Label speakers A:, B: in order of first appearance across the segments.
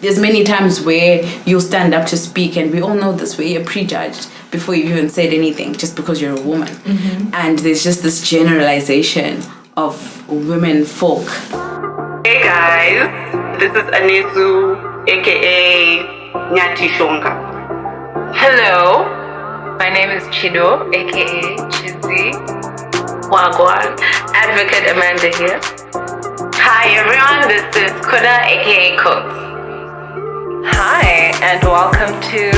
A: there's many times where you'll stand up to speak, and we all know this, where you're prejudged before you've even said anything, just because you're a woman. And there's just this generalization of women folk.
B: Hey guys, this is Anesu, aka Nyati Shonga.
C: Hello, my name is Chido, aka Chizzy. Wagwan, Advocate Amanda here. Hi everyone, this is Kuda, aka Cooks. Hi, and welcome to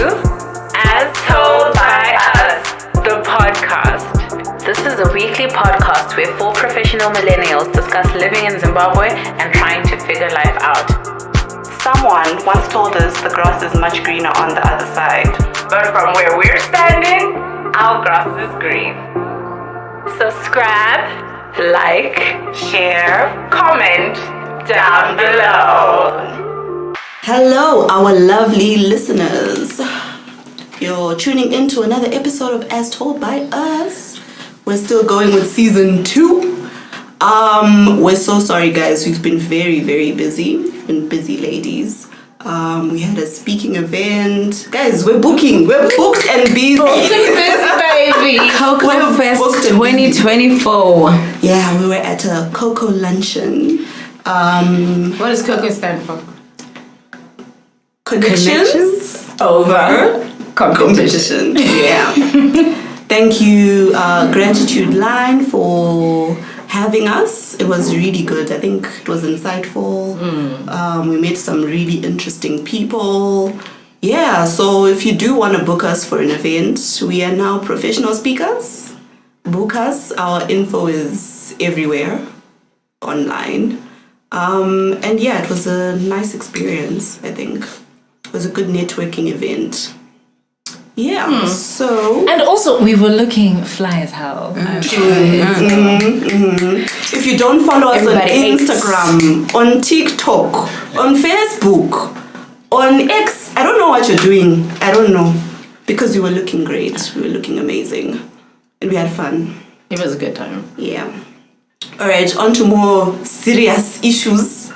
C: As Told by Us, the podcast. This is a weekly podcast where 4 professional millennials discuss living in Zimbabwe and trying to figure life out.
B: Someone once told us the grass is much greener on the other side.
C: But from where we're standing, our grass is green. Subscribe, like, share, comment down below.
D: Hello, our lovely listeners. You're tuning into another episode of As Told by Us. We're still going with season 2. We're so sorry, guys. We've been very, very busy. We've been busy, ladies. We had a speaking event. Guys, we're booked and busy.
A: Baby, Cocoa Fest 2024.
D: Yeah, we were at a Cocoa luncheon.
A: What does Cocoa stand for?
D: Connections over competition. Yeah. Thank you, Gratitude Line, for having us. It was really good. I think it was insightful. We met some really interesting people. Yeah, so if you do want to book us for an event, we are now professional speakers. Book us. Our info is everywhere online. And yeah, it was a nice experience, I think. It was a good networking event. Yeah, so...
E: And also, we were looking fly as hell.
D: If you don't follow us on Instagram, on TikTok, on Facebook, on X, I don't know what you're doing. I don't know. Because you were looking great. We were looking amazing. And we had fun.
A: It was a good time.
D: Yeah. All right, on to more serious issues.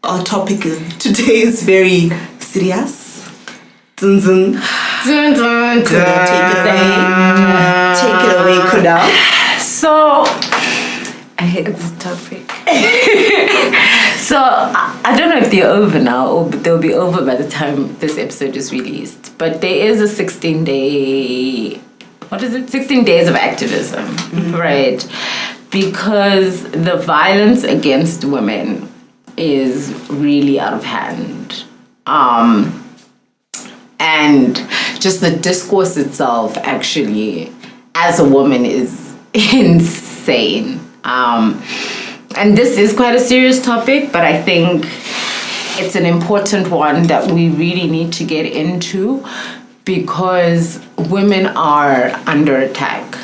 D: Our topic today is very serious. Dun, dun.
A: Dun, dun, dun.
D: Kuda, take it away, Kuda.
A: So, I hate this topic. So, I don't know if they're over now, or they'll be over by the time this episode is released. But there is a 16-day... What is it? 16 days of activism, right? Because the violence against women is really out of hand. And just the discourse itself, actually, as a woman, is insane. And this is quite a serious topic, but I think it's an important one that we really need to get into, because women are under attack.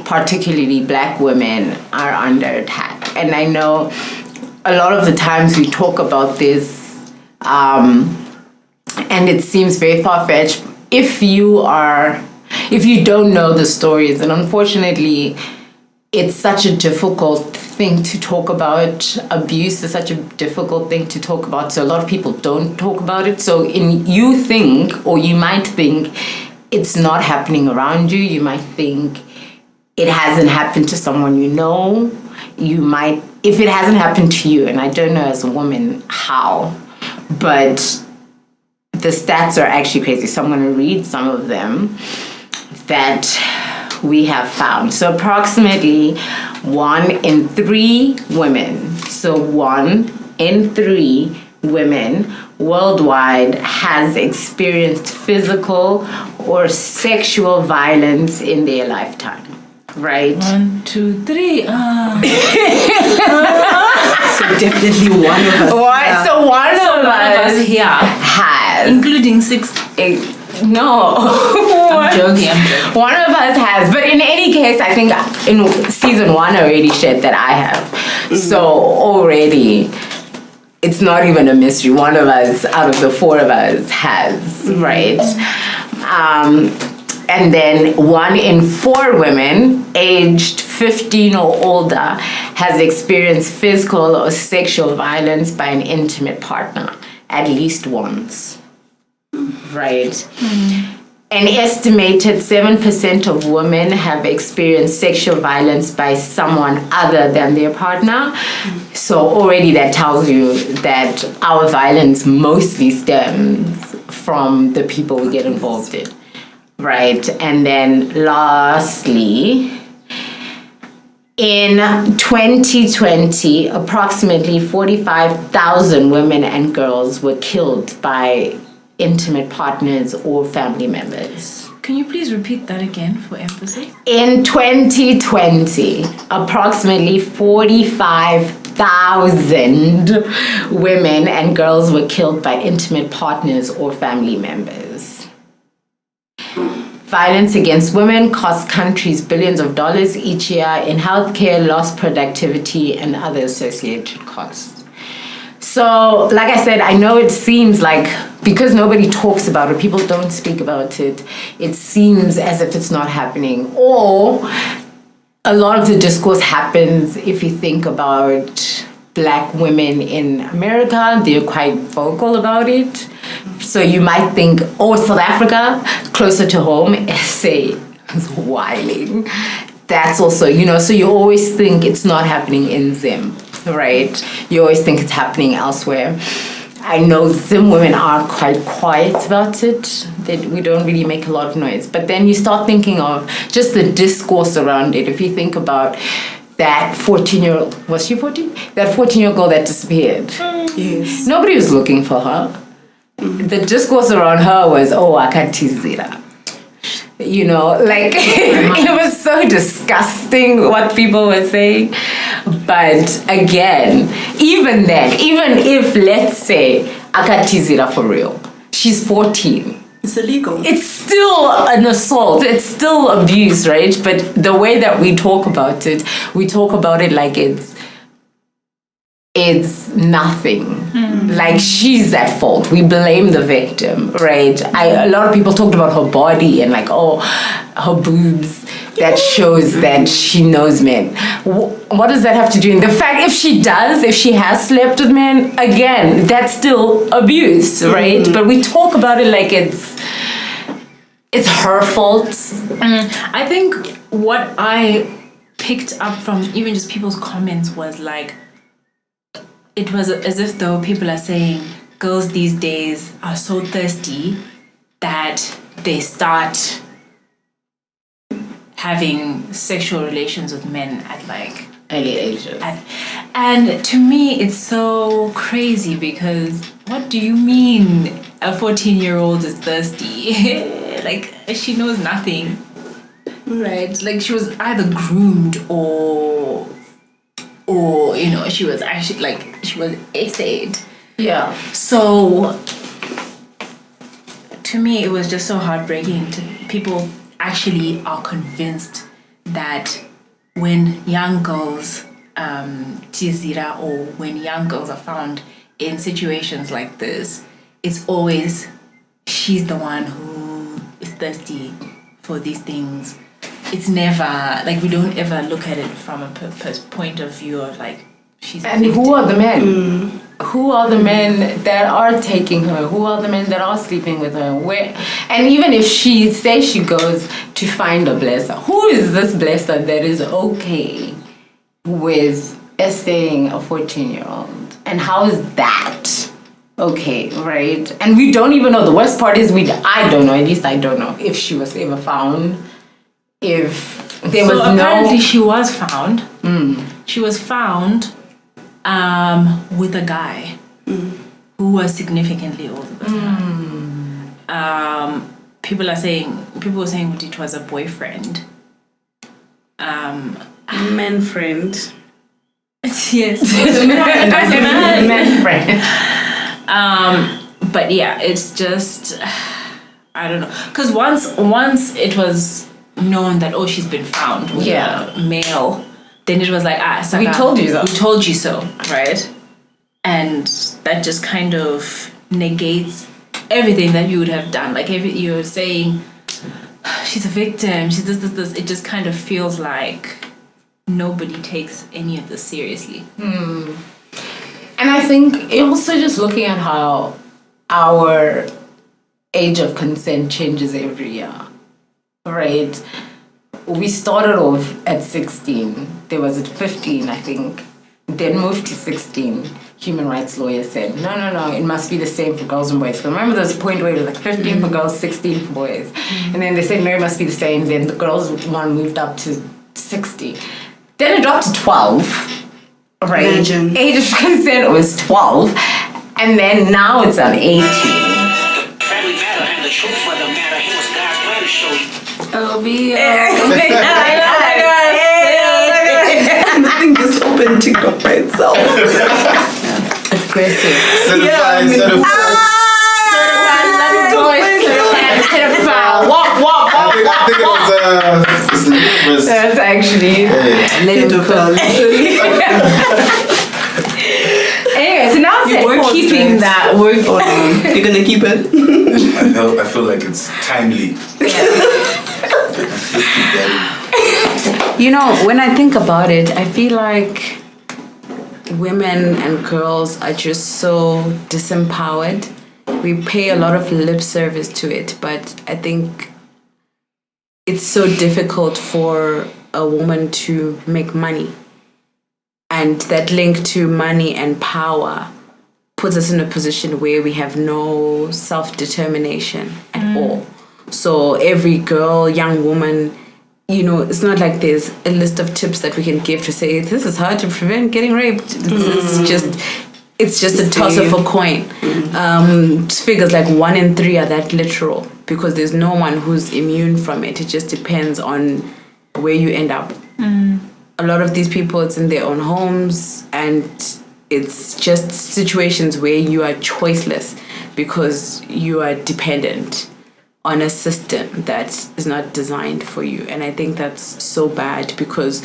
A: Particularly Black women are under attack. And I know a lot of the times we talk about this, and it seems very far-fetched. If you don't know the stories, and unfortunately, it's such a difficult thing to talk about. Abuse is such a difficult thing to talk about, so a lot of people don't talk about it. So you might think it's not happening around you. You might think it hasn't happened to someone you know. You might, if it hasn't happened to you, and I don't know as a woman how, but the stats are actually crazy. So I'm going to read some of them that we have found. So approximately 1 in 3 women, so 1 in 3 women worldwide has experienced physical or sexual violence in their lifetime. Right?
E: 1, 2, 3.
D: So definitely one of us.
A: What? So one of us here has.
E: Including 6.
A: No.
E: I'm joking.
A: One of us has. But in any case, I think in season 1 I already shared that I have. So already, it's not even a mystery. One of us out of the 4 of us has, right? And then 1 in 4 women aged 15 or older has experienced physical or sexual violence by an intimate partner. at least once. Right? An estimated 7% of women have experienced sexual violence by someone other than their partner. So already that tells you that our violence mostly stems from the people we get involved in. Right? And then lastly, in 2020, approximately 45,000 women and girls were killed by intimate partners or family members.
E: Can you please repeat that again for emphasis?
A: In 2020, approximately 45,000 women and girls were killed by intimate partners or family members. Violence against women costs countries billions of dollars each year in healthcare, lost productivity, and other associated costs. So, like I said, I know it seems like because nobody talks about it, people don't speak about it, it seems as if it's not happening. Or a lot of the discourse happens if you think about Black women in America, they're quite vocal about it. So you might think, oh, South Africa, closer to home, SA is wilding. That's also, so you always think it's not happening in Zim, right? You always think it's happening elsewhere. I know Zim women are quite quiet about it. We don't really make a lot of noise. But then you start thinking of just the discourse around it. If you think about that 14-year-old, was she 14? That 14-year-old girl that disappeared.
D: Yes.
A: Nobody was looking for her. The discourse around her was, oh, akatizira. It was so disgusting what people were saying. But again, even then, even if, let's say, akatizira for real, she's 14.
D: It's illegal.
A: It's still an assault. It's still abuse, right? But the way that we talk about it like it's nothing. Like she's at fault. We blame the victim, right? A lot of people talked about her body and her boobs. That shows that she knows men. What does that have to do? And the fact if she has slept with men, again, that's still abuse, right? But we talk about it like it's her fault.
E: I think what I picked up from even just people's comments was like, it was as if though people are saying girls these days are so thirsty that they start having sexual relations with men at
A: early ages.
E: And to me, it's so crazy because what do you mean a 14-year-old is thirsty? She knows nothing, right? Like she was either groomed or she was actually she was essayed.
A: Yeah.
E: So to me, it was just so heartbreaking to people actually are convinced that when young girls tizira or when young girls are found in situations like this, it's always she's the one who is thirsty for these things. It's never we don't ever look at it from a point of view of she's.
A: And who are the men? Who are the men that are taking her? Who are the men that are sleeping with her? Where? And even if she says she goes to find a blesser, who is this blesser that is okay with essaying a 14-year-old? And how is that okay, right? And we don't even know. The worst part is I don't know, at least I don't know if she was ever found. If there was
E: apparently she was found. She was found with a guy who was significantly older than her. People were saying it was a boyfriend.
D: Man friend.
E: Yes.
A: men friend.
E: But yeah, it's just I don't know. Because once it was known that she's been found with a male, then it was like Saka,
A: we told you so.
E: We told you so, right? And that just kind of negates everything that you would have done. Like if you're saying she's a victim, she's this, it just kind of feels like nobody takes any of this seriously.
A: And I think also just looking at how our age of consent changes every year, right? We started off at 16. There was at 15, I think. Then moved to 16. Human rights lawyers said, no, it must be the same for girls and boys. Because remember there was a point where it was like 15 for girls, 16 for boys. And then they said, no, it must be the same. Then the girls one moved up to 60. Then it dropped to 12, right?
D: Imagine.
A: Age of consent was 12. And then now it's on 18.
F: Family matter and the truth for the matter. He was God's plan to show you.
D: Oh, be nothing just opened TikTok by itself.
A: Aggressive.
G: Certified. I think it was
A: That's actually Anyway, so now we're keeping that.
D: You're gonna keep it?
G: I feel like it's timely.
H: You know, when I think about it, I feel like women and girls are just so disempowered. We pay a lot of lip service to it, but I think it's so difficult for a woman to make money. And that link to money and power puts us in a position where we have no self-determination at all. So every girl, young woman, you know, it's not like there's a list of tips that we can give to say, this is how to prevent getting raped. It's just a toss of a coin. Figures like 1 in 3 are that literal because there's no one who's immune from it. It just depends on where you end up. A lot of these people, it's in their own homes, and it's just situations where you are choiceless because you are dependent on a system that is not designed for you. And I think that's so bad because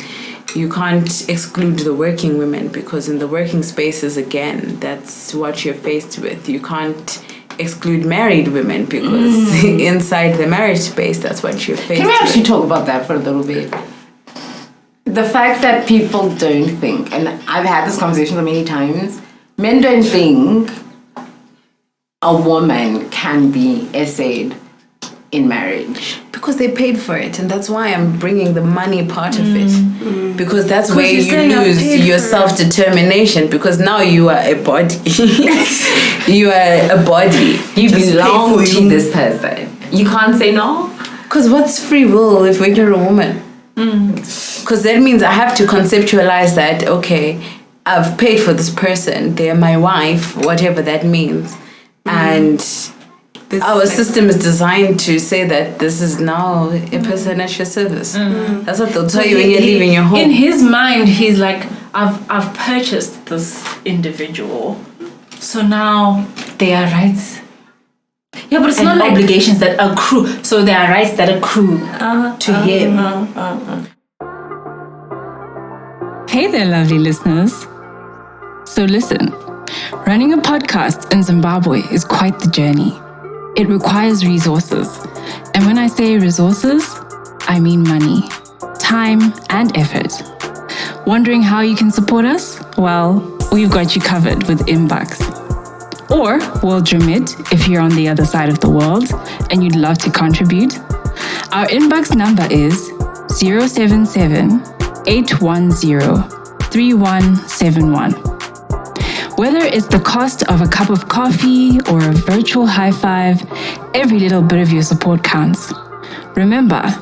H: you can't exclude the working women, because in the working spaces, again, that's what you're faced with. You can't exclude married women because inside the marriage space, that's what you're faced with.
A: Can we actually talk about that for a little bit? The fact that people don't think, and I've had this conversation many times, men don't think a woman can be essayed in marriage.
H: Because they paid for it, and that's why I'm bringing the money part of it. Because that's where you lose your self-determination, because now you are a body. You are a body.
A: You belong to this person. You can't say no.
H: Because what's free will if you're a woman? Because that means I have to conceptualize that, okay, I've paid for this person, they're my wife, whatever that means. And our system is designed to say that this is now a person at your service. That's what they'll tell you when you're leaving your home.
E: In his mind, he's like, I've purchased this individual, so now there are rights. Yeah, but it's not like obligations that accrue. So there are rights that accrue to him.
I: Hey there, lovely listeners. So listen, running a podcast in Zimbabwe is quite the journey. It requires resources. And when I say resources, I mean money, time, and effort. Wondering how you can support us? Well, we've got you covered with Inbucks. Or World Remit if you're on the other side of the world and you'd love to contribute. Our Inbucks number is 077-810-3171. Whether it's the cost of a cup of coffee or a virtual high five, every little bit of your support counts. Remember,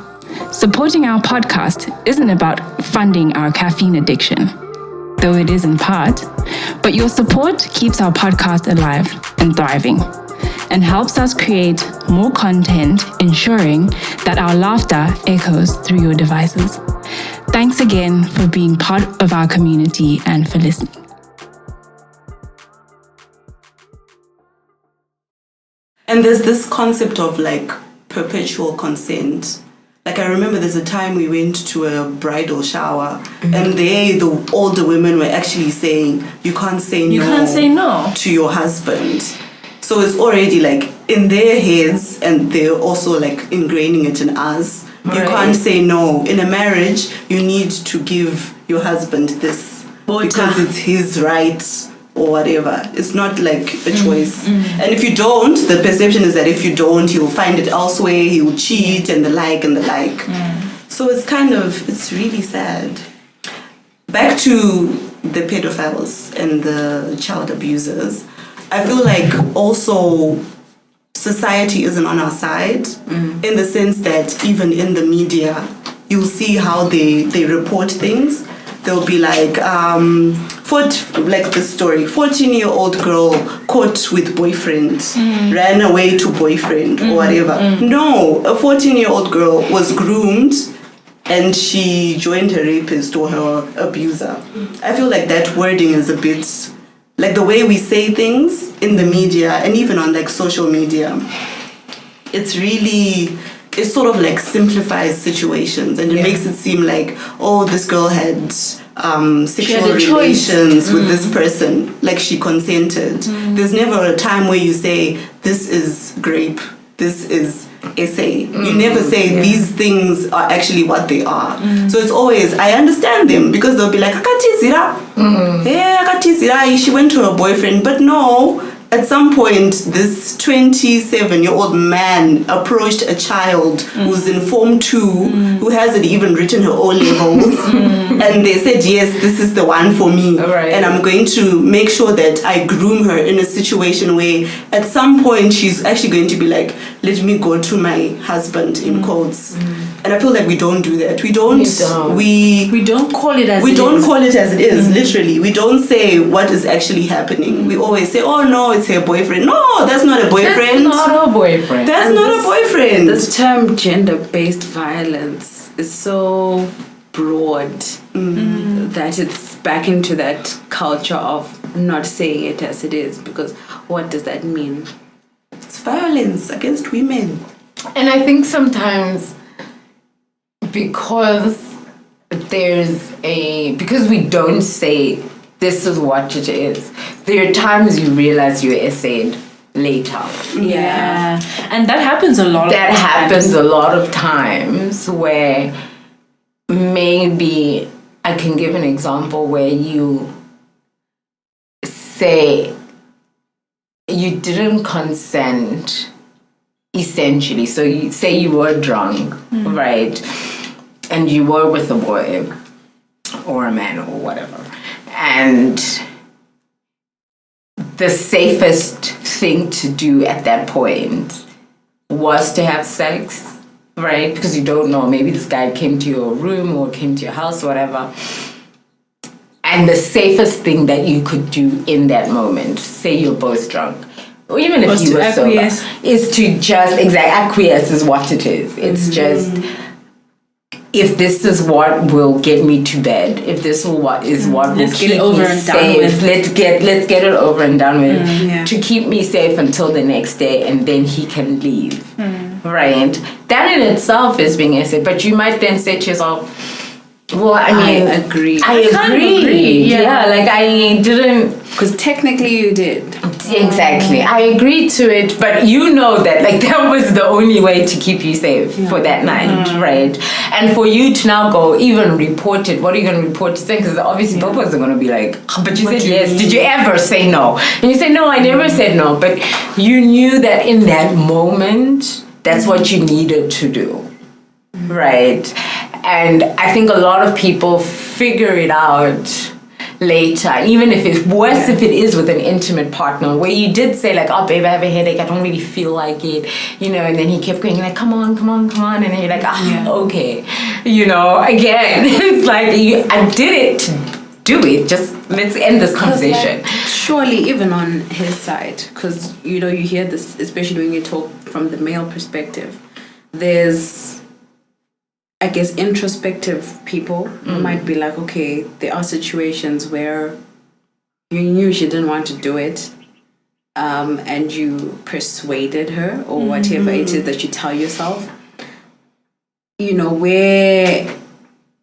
I: supporting our podcast isn't about funding our caffeine addiction, though it is in part, but your support keeps our podcast alive and thriving and helps us create more content, ensuring that our laughter echoes through your devices. Thanks again for being part of our community and for listening.
D: And there's this concept of like perpetual consent. Like I remember there's a time we went to a bridal shower and the older women were actually saying, you can't say no to your husband. So it's already like in their heads, and they're also like ingraining it in us. Right. You can't say no. In a marriage, you need to give your husband this because it's his right or whatever. It's not like a choice. And if you don't, the perception is that if you don't, he'll find it elsewhere, he will cheat and the like and the like. So it's really sad. Back to the pedophiles and the child abusers, I feel like also society isn't on our side in the sense that even in the media, you'll see how they report things. They'll be like, like this story, 14-year-old girl caught with boyfriend, ran away to boyfriend or whatever. No, a 14-year-old girl was groomed and she joined her rapist or her abuser. I feel like that wording is a bit, like the way we say things in the media and even on like social media, it sort of like simplifies situations and it makes it seem like, oh, this girl had sexual relations with this person, like she consented. There's never a time where you say, this is grape, this is essay. You never say these things are actually what they are. So it's always, I understand them because they'll be like, akatizira. Yeah, akatizira, she went to her boyfriend. But no, at some point, this 27-year-old man approached a child who's in Form 2, who hasn't even written her O-levels, and they said, yes, this is the one for me. And I'm going to make sure that I groom her in a situation where at some point she's actually going to be like, let me go to my husband, in quotes. And I feel like we don't do that. We don't call it as it is, literally. We don't say what is actually happening. We always say, oh no, it's her boyfriend. No, that's not a boyfriend.
A: That's not a boyfriend.
D: That's not a boyfriend.
H: This term gender-based violence is so broad that it's back into that culture of not saying it as it is, because what does that mean?
D: It's violence against women.
A: And I think sometimes because we don't say this is what it is, there are times you realize you're essayed later.
E: Yeah. And that happens a lot
A: That happens a lot of times where maybe I can give an example where you say you didn't consent essentially. So you say you were drunk, right? And you were with a boy or a man or whatever. And the safest thing to do at that point was to have sex, right? Because you don't know, maybe this guy came to your room or came to your house or whatever. And the safest thing that you could do in that moment, say you're both drunk, or even if you were sober, is to just acquiesce is what it is. It's just, if this is what will get me to bed, if this is what will keep me safe, let's get it over and done with, to keep me safe until the next day, and then he can leave, right? That in itself is being essayed, but you might then say to yourself, well, I mean,
H: I agree.
A: I agree. Yeah, like I didn't...
H: Because technically you did.
A: Exactly. I agreed to it, but you know that like that was the only way to keep you safe for that night, right? And for you to now go even report it, what are you going to report to say? Because obviously both of us are going to be like, oh, but you said yes. Did you ever say no? And you say, no, I never said no. But you knew that in that moment, that's what you needed to do, right? And I think a lot of people figure it out later, even if it's worse, if it is with an intimate partner, where you did say like, oh babe, I have a headache, I don't really feel like it, and then he kept going like, come on, and then you're like, okay, again, it's like I did it to do it, just let's end this conversation.
H: Like, surely even on his side, because you hear this, especially when you talk from the male perspective, there's, I guess, introspective people who might be like, okay, there are situations where you knew she didn't want to do it, and you persuaded her or whatever it is that you tell yourself.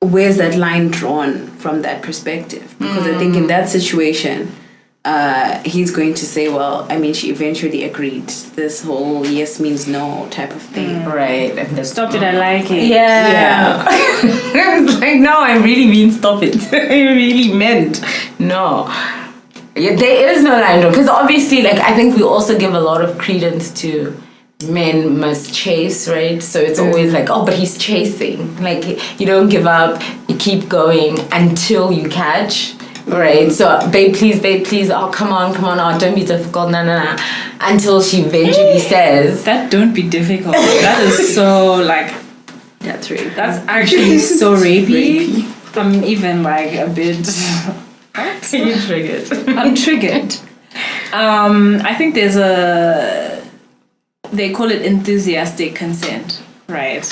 H: Where's that line drawn from that perspective? Because I think in that situation, he's going to say, well, I mean, she eventually agreed. This whole yes means no type of thing.
A: Right. And
E: stop it, I like it.
A: Yeah. It's like, no, I really mean stop it. I really meant no. Yeah, there is no line because obviously, like, I think we also give a lot of credence to men must chase, right? So it's always like, oh, but he's chasing. Like, you don't give up, you keep going until you catch, right? So, babe, please, oh, come on, oh, don't be difficult, nah. Until she eventually says,
E: That don't be difficult. That is so, like,
D: That's right.
E: that's actually so rapey. I'm even, like, a bit...
A: you triggered.
E: I'm triggered. I think there's they call it enthusiastic consent, right?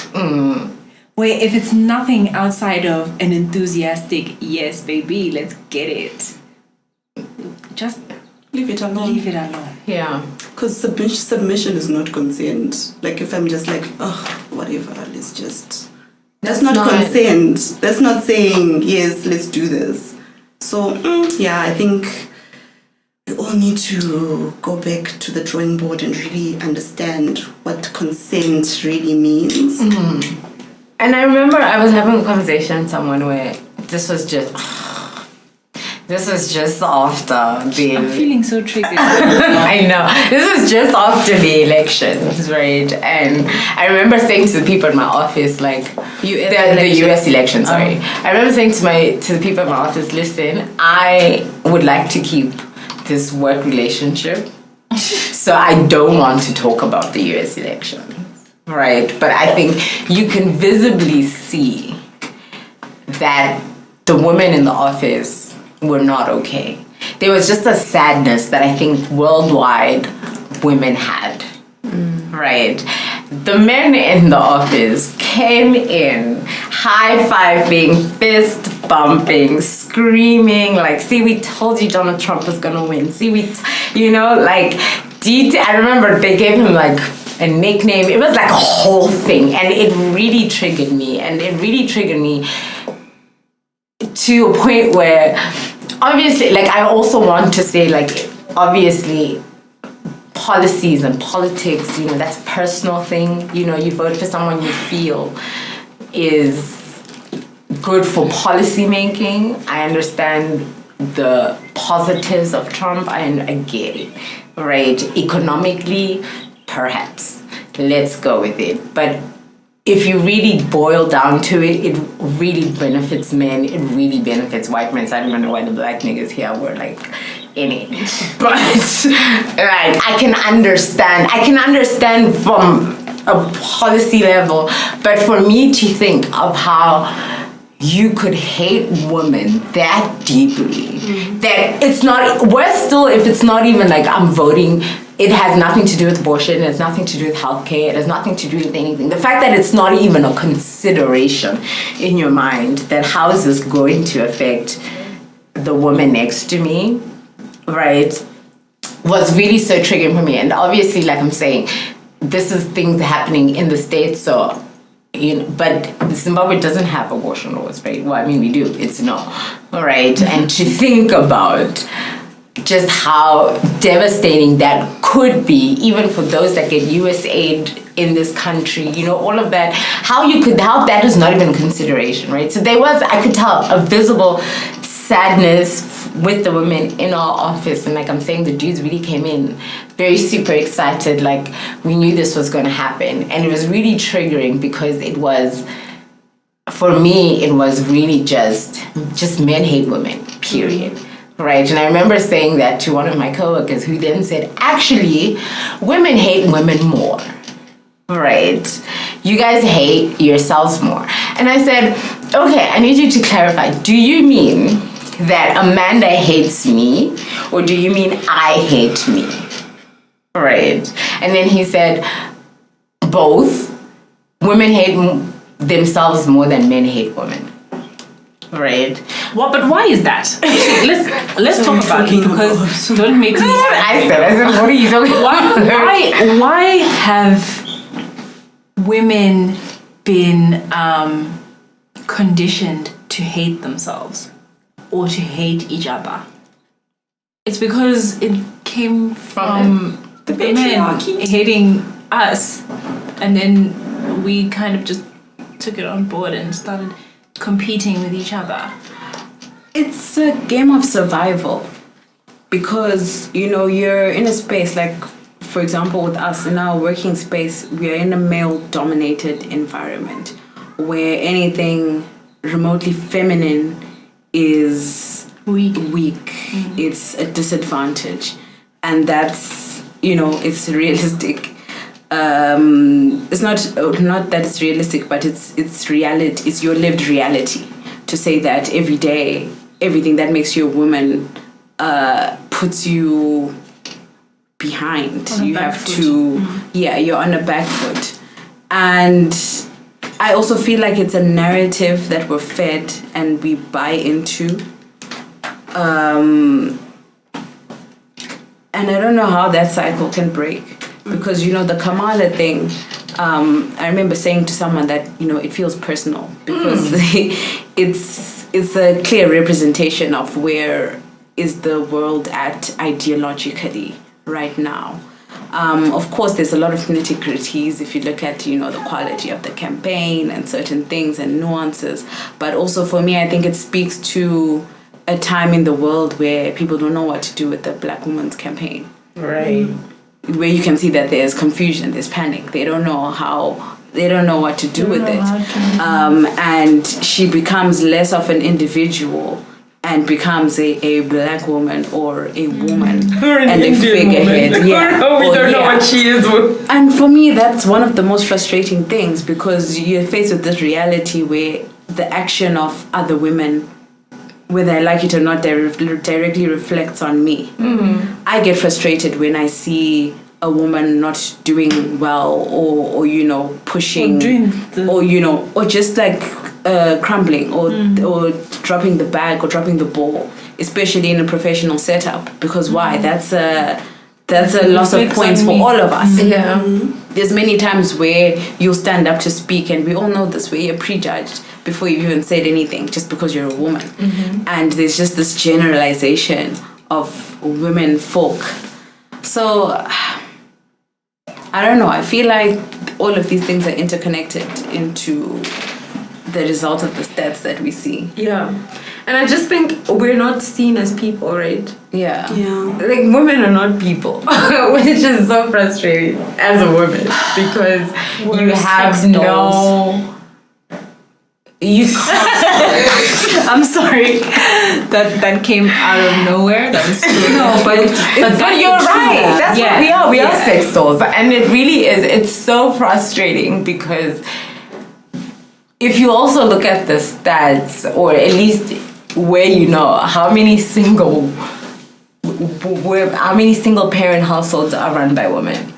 E: Where if it's nothing outside of an enthusiastic, yes, baby, let's get it. Just
D: Leave it alone.
E: leave it alone.
A: Yeah.
D: Because submission is not consent. Like if I'm just like, oh, whatever, let's just... That's not consent. That's not saying, yes, let's do this. So, yeah, I think we all need to go back to the drawing board and really understand what consent really means.
A: And I remember I was having a conversation with someone where this was just after
E: I'm
A: the...
E: feeling so triggered.
A: I know. This was just after the elections, right? And I remember saying to the people in my office, like, the US election, sorry. I remember saying to the people in my office, listen, I would like to keep this work relationship, so I don't want to talk about the US election, right? But I think you can visibly see that the women in the office were not okay. There was just a sadness that I think worldwide women had, right? The men in the office came in high-fiving, fist-bumping, screaming, like, see, we told you Donald Trump was gonna win. See, I remember they gave him, like, a nickname. It was like a whole thing, and it really triggered me. To a point where, obviously, like, I also want to say, like, obviously, policies and politics, that's a personal thing. You vote for someone you feel is good for policy making. I understand the positives of Trump. I get it, right? Economically, perhaps. Let's go with it. But if you really boil down to it, it really benefits men. It really benefits white men. So I don't even know why the black niggas here were like in it. But like, I can understand from a policy level. But for me to think of how you could hate women that deeply, that it's not, worse still, if it's not even like I'm voting. It has nothing to do with abortion. It has nothing to do with healthcare. It has nothing to do with anything. The fact that it's not even a consideration in your mind that how is this going to affect the woman next to me, right, was really so triggering for me. And obviously, like I'm saying, this is things happening in the States, so, but Zimbabwe doesn't have abortion laws, right? Well, I mean, we do. It's no, all right? And to think about just how devastating that could be, even for those that get US aid in this country, all of that, how that is not even a consideration, right? So there was, I could tell, a visible sadness with the women in our office. And like I'm saying, the dudes really came in very super excited, like we knew this was going to happen. And it was really triggering because it was, for me, it was really just men hate women, period. Right, and I remember saying that to one of my coworkers who then said, actually, women hate women more. Right? You guys hate yourselves more. And I said, okay, I need you to clarify. Do you mean that Amanda hates me, or do you mean I hate me? Right? And then he said, both. Women hate themselves more than men hate women. Right.
E: Well, but why is that? Let's talk about it, because don't make me.
A: I said, what are you talking about?
E: Why have women been conditioned to hate themselves or to hate each other? It's because it came from the men hating us, and then we kind of just took it on board and started competing with each other.
H: It's a game of survival. because you're in a space like, for example, with us in our working space, we are in a male-dominated environment where anything remotely feminine is weak. It's a disadvantage, and that's it's realistic. It's not that it's realistic, but it's reality. It's your lived reality to say that every day, everything that makes you a woman puts you behind. You have to, you're on a back foot. And I also feel like it's a narrative that we're fed and we buy into. And I don't know how that cycle can break. Because, the Kamala thing, I remember saying to someone that, it feels personal. Because it's a clear representation of where is the world at ideologically right now. Of course, there's a lot of nitty-gritties if you look at, the quality of the campaign and certain things and nuances. But also for me, I think it speaks to a time in the world where people don't know what to do with the Black Women's Campaign.
A: Right.
H: Where you can see that there's confusion, there's panic. They don't know what to do with it. And she becomes less of an individual and becomes a Black woman or a woman and a figurehead.
A: We don't know what she is.
H: And for me, that's one of the most frustrating things, because you're faced with this reality where the action of other women, whether I like it or not, directly reflects on me. I get frustrated when I see a woman not doing well or pushing or just like crumbling or dropping the bag or dropping the ball, especially in a professional setup. Because why? That's a loss of points for all of us. There's many times where you'll stand up to speak, and we all know this, where you're prejudged before you've even said anything, just because you're a woman. And there's just this generalization of women folk. So I don't know, I feel like all of these things are interconnected into the result of the stats that we see.
A: And I just think we're not seen as people, right?
H: Yeah.
A: Like, women are not people, which is so frustrating as a woman, because you have no... You can't. I'm sorry. That came out of nowhere. That was true. No, but you're right. That's what we are. We are sex dolls, and it really is. It's so frustrating, because if you also look at the stats, or at least where how many single parent households are run by women,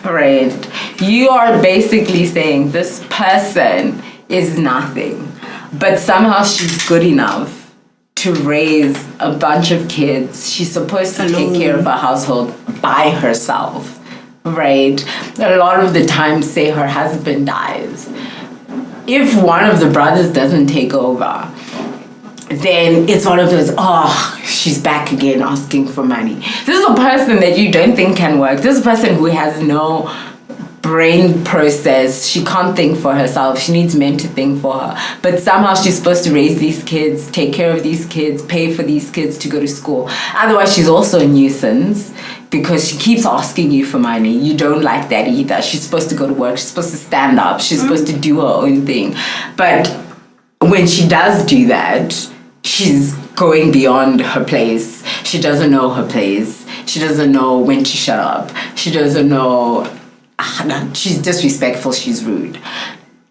A: right? You are basically saying this person is nothing, but somehow she's good enough to raise a bunch of kids. She's supposed to take care of a household by herself, right? A lot of the time, say her husband dies. If one of the brothers doesn't take over, then it's one of those, she's back again asking for money. This is a person that you don't think can work. This is a person who has no brain process. She can't think for herself. She needs men to think for her. But somehow she's supposed to raise these kids, take care of these kids, pay for these kids to go to school. Otherwise, she's also a nuisance, because she keeps asking you for money. You don't like that either. She's supposed to go to work. She's supposed to stand up. She's supposed to do her own thing. But when she does do that, she's going beyond her place. She doesn't know her place. She doesn't know when to shut up. She doesn't know... She's disrespectful. She's rude.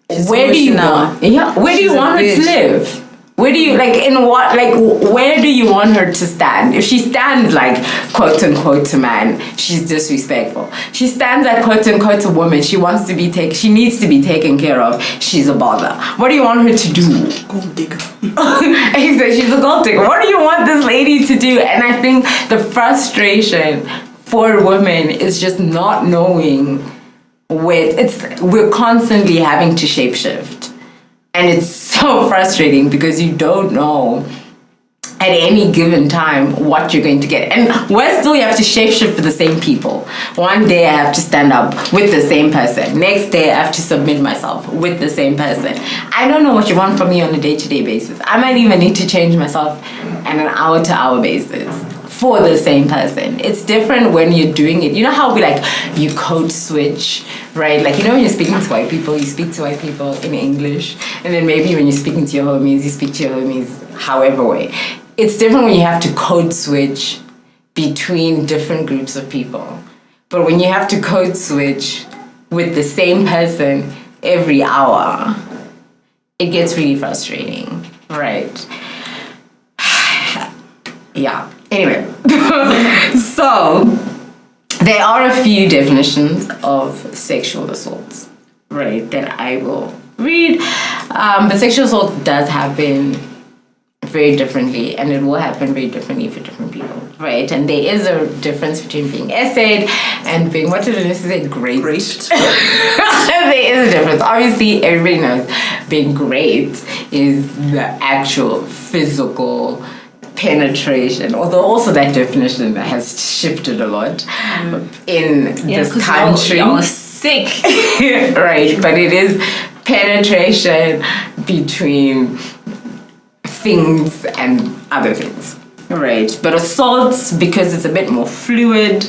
A: Where do you want? Where do you want her to live? Where do you where do you want her to stand? If she stands like quote unquote a man, she's disrespectful. She stands like quote unquote a woman, she needs to be taken care of, she's a bother. What do you want her to do?
D: Gold digger.
A: Exactly, she's a gold digger. What do you want this lady to do? And I think the frustration for women is just not knowing we're constantly having to shapeshift. And it's so frustrating, because you don't know at any given time what you're going to get. And where still you have to shapeshift for the same people. One day I have to stand up with the same person. Next day I have to submit myself with the same person. I don't know what you want from me on a day-to-day basis. I might even need to change myself on an hour-to-hour basis for the same person. It's different when you're doing it. You know how you code switch, right? Like, when you're speaking to white people, you speak to white people in English, and then maybe when you're speaking to your homies, you speak to your homies however way. It's different when you have to code switch between different groups of people. But when you have to code switch with the same person every hour, it gets really frustrating, right? Yeah. Anyway, so there are a few definitions of sexual assault, right, that I will read. But sexual assault does happen very differently, and it will happen very differently for different people, right? And there is a difference between being essayed and being, what did Vanessa say, raped? There is a difference. Obviously, everybody knows being raped is the actual physical penetration, although also that definition has shifted a lot in this country.
E: Y'all are sick.
A: Right, but it is penetration between things and other things, right? But assaults, because it's a bit more fluid,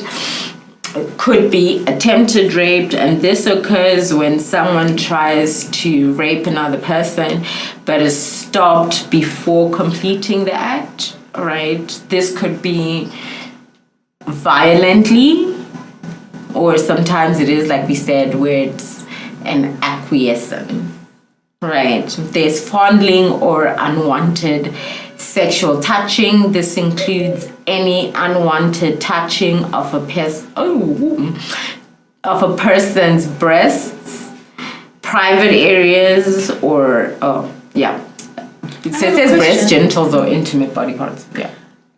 A: could be attempted rape, and this occurs when someone tries to rape another person but is stopped before completing the act, right? This could be violently, or sometimes it is, like we said, where it's an acquiescence, right? There's fondling or unwanted sexual touching. This includes any unwanted touching of a person's breasts, private areas, or it says breast, genitals, or intimate body parts. Yeah.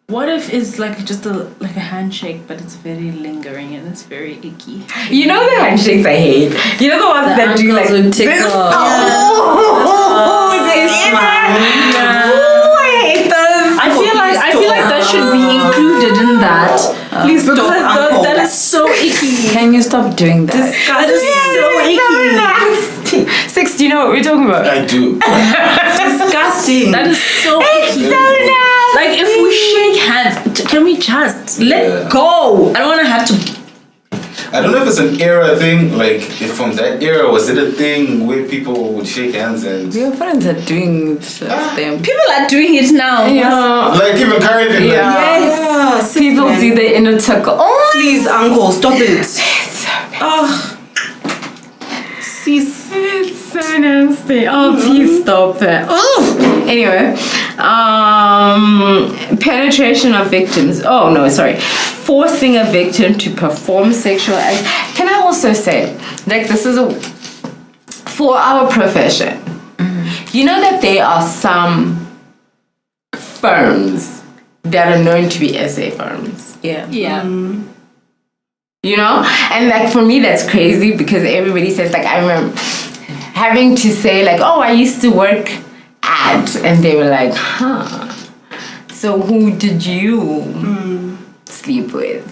E: What if it's like just a handshake, but it's very lingering and it's very icky?
A: You know the handshakes I hate. You know the ones that do like
H: would tickle.
A: this. Oh, they smile. I hate those.
E: I feel like that should be included in that.
D: Please stop,
E: because
D: Uncle.
E: that is so icky.
H: Can you stop doing that?
E: That is so icky.
A: Six, do you know what we're talking about?
G: I do.
D: Disgusting.
E: That is so icky.
A: So nasty.
E: Like, if we shake hands, can we just let go? I don't want to have to.
G: I don't know if it's an era thing, like if from that era, was it a thing where people would shake hands and...
H: Your friends are doing them.
E: People are doing it now.
A: Yeah.
G: Like even currently,
A: Yes. People do the inner tuckle. Oh,
D: Please, Uncle, stop it. Oh.
A: It's so nasty. Oh, please stop that. Oh. Anyway, penetration of victims. Oh, no, sorry. Forcing a victim to perform sexual acts. Can I also say, like, this is for our profession. You know that there are some firms that are known to be essay firms.
E: Yeah.
A: You know? And like for me that's crazy because everybody says, like, I remember having to say like, oh, I used to work at, and they were like, huh, so who did you sleep with?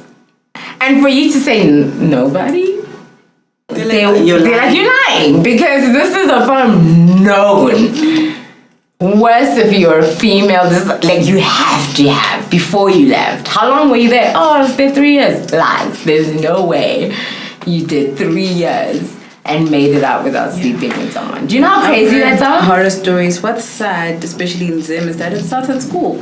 A: And for you to say nobody, they're like, you're lying, because this is a firm known. Worse if you're a female, this is like you have to have before you left. How long were you there? Oh, I was there 3 years. Lies. There's no way you did 3 years and made it out without sleeping with someone. Do you know how crazy that sounds?
H: Horror stories. What's sad, especially in Zim, is that it starts at school.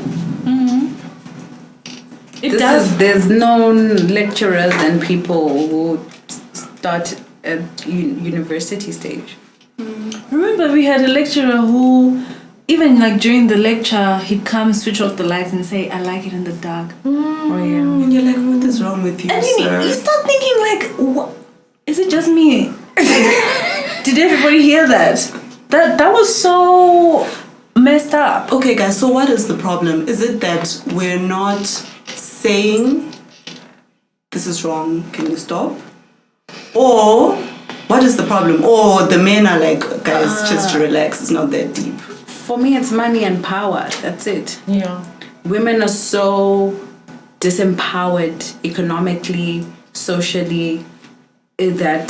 H: There's no lecturers and people who start at university stage.
E: Remember, we had a lecturer who, even like during the lecture, he'd come, switch off the lights, and say, "I like it in the dark."
H: Oh yeah.
D: And you're like, what is wrong with you,
E: And
D: sir?
E: you start thinking like, what? Is it just me? Did everybody hear that? That was so messed up.
D: Okay, guys, so what is the problem? Is it that we're not saying this is wrong, can you stop? Or what is the problem? Or the men are like, guys, just relax, it's not that deep.
H: For me, it's money and power. That's it.
A: Yeah.
H: Women are so disempowered economically, socially, that,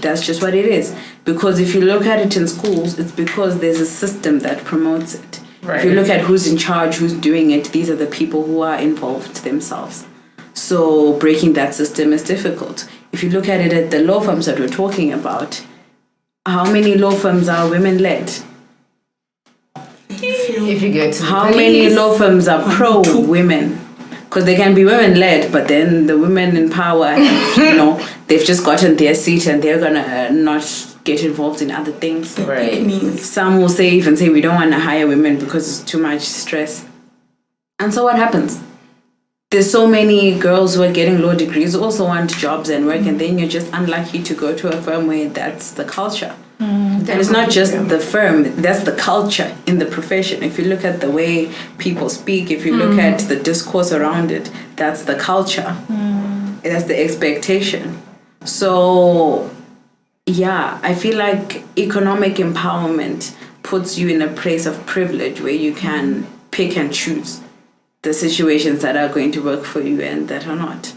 H: that's just what it is. Because if you look at it in schools, it's because there's a system that promotes it. If you look at who's in charge, who's doing it, these are the people who are involved themselves. So breaking that system is difficult. If you look at it at the law firms that we're talking about, how many law firms are women-led?
A: If you go to
H: How many law firms are pro-women? Because they can be women-led, but then the women in power, they've just gotten their seat and they're going to not get involved in other things.
A: Right.
H: Some will even say we don't want to hire women because it's too much stress. And so what happens? There's so many girls who are getting law degrees who also want jobs and work, and then you're just unlucky to go to a firm where that's the culture. And it's not just the firm, that's the culture in the profession. If you look at the way people speak, if you look at the discourse around it, that's the culture. That's the expectation. So, yeah, I feel like economic empowerment puts you in a place of privilege where you can pick and choose the situations that are going to work for you and that are not.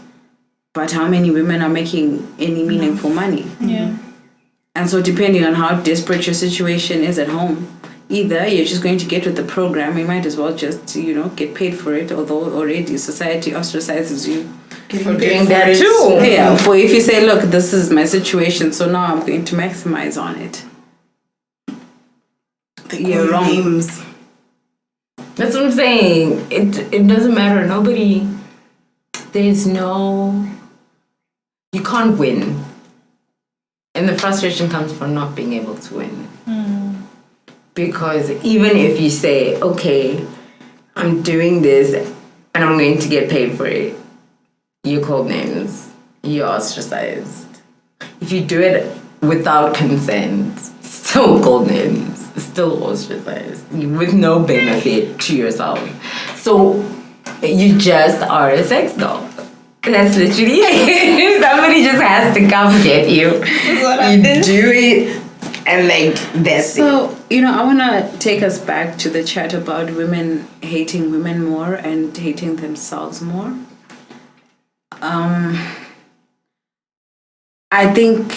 H: But how many women are making any meaningful money?
E: Yeah.
H: And so depending on how desperate your situation is at home, either you're just going to get with the program, you might as well just, get paid for it, although already society ostracises you
A: for doing that too.
H: Yeah, for if you say, look, this is my situation, so now I'm going to maximize on it. You're wrong.
D: Names.
A: That's what I'm saying. It doesn't matter. You can't win. And the frustration comes from not being able to win. Because even if you say, okay, I'm doing this and I'm going to get paid for it, you're called names, you're ostracized. If you do it without consent, still called names, still ostracized, with no benefit to yourself. So you just are a sex doll. That's literally it. Somebody just has to come get you. You do it, and that's it.
H: So, I want to take us back to the chat about women hating women more and hating themselves more. I think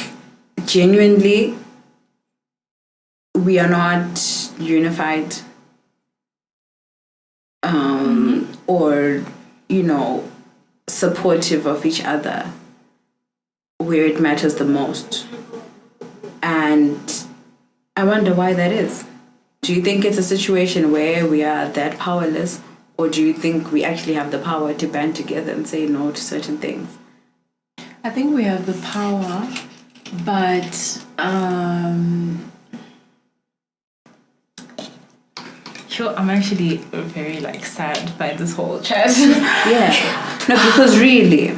H: genuinely we are not unified or, supportive of each other where it matters the most. And I wonder why that is. Do you think it's a situation where we are that powerless, or do you think we actually have the power to band together and say no to certain things?
E: I think we have the power, but I'm actually very sad by this whole chat.
H: Yeah. No, because really,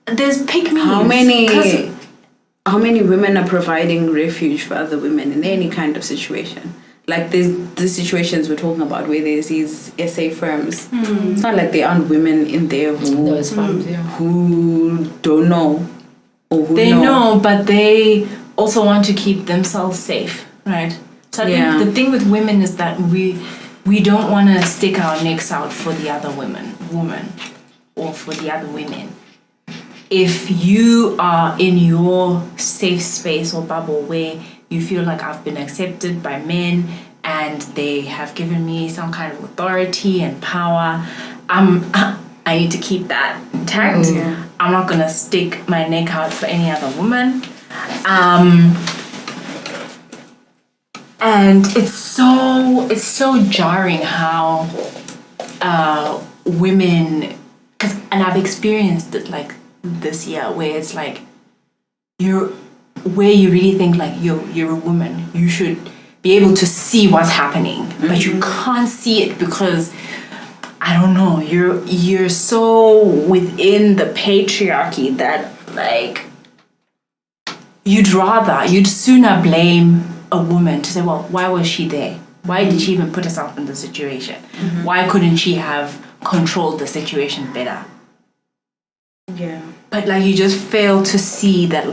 E: there's pick me.
H: How many women are providing refuge for other women in any kind of situation? Like there's the situations we're talking about where there's these SA firms. It's not like there aren't women in there who don't know or who
E: they know, but they also want to keep themselves safe, right? So I think the thing with women is that we don't want to stick our necks out for the other woman, or for the other women. If you are in your safe space or bubble where you feel like I've been accepted by men and they have given me some kind of authority and power, I need to keep that intact. I'm not gonna stick my neck out for any other woman. And it's so jarring how women, and I've experienced it this year where it's you really think you're a woman, you should be able to see what's happening, but you can't see it because I don't know, you're so within the patriarchy that you'd sooner blame a woman to say, well, why was she there? Why did she even put herself in the situation? Why couldn't she have controlled the situation better?
H: Yeah.
E: But you just fail to see that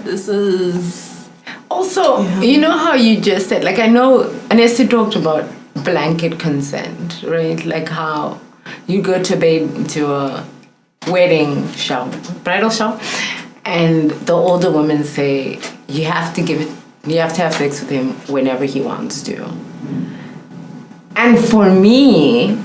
E: this is
A: also, you know how you just said, I know Anessa talked about blanket consent, right? How you go to a wedding shower, bridal shower, and the older women say you have to have sex with him whenever he wants to. And for me,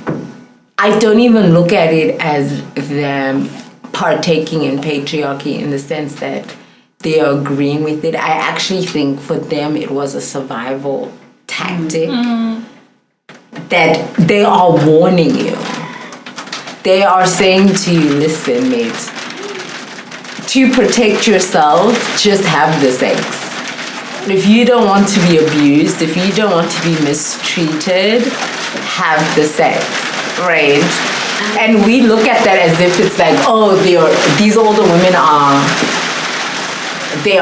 A: I don't even look at it as them partaking in patriarchy in the sense that they are agreeing with it. I actually think for them it was a survival tactic that they are warning you. They are saying to you, listen, mate, to protect yourself, just have the sex. If you don't want to be abused, if you don't want to be mistreated, have the sex, right? And we look at that as if it's like, oh, these older women they're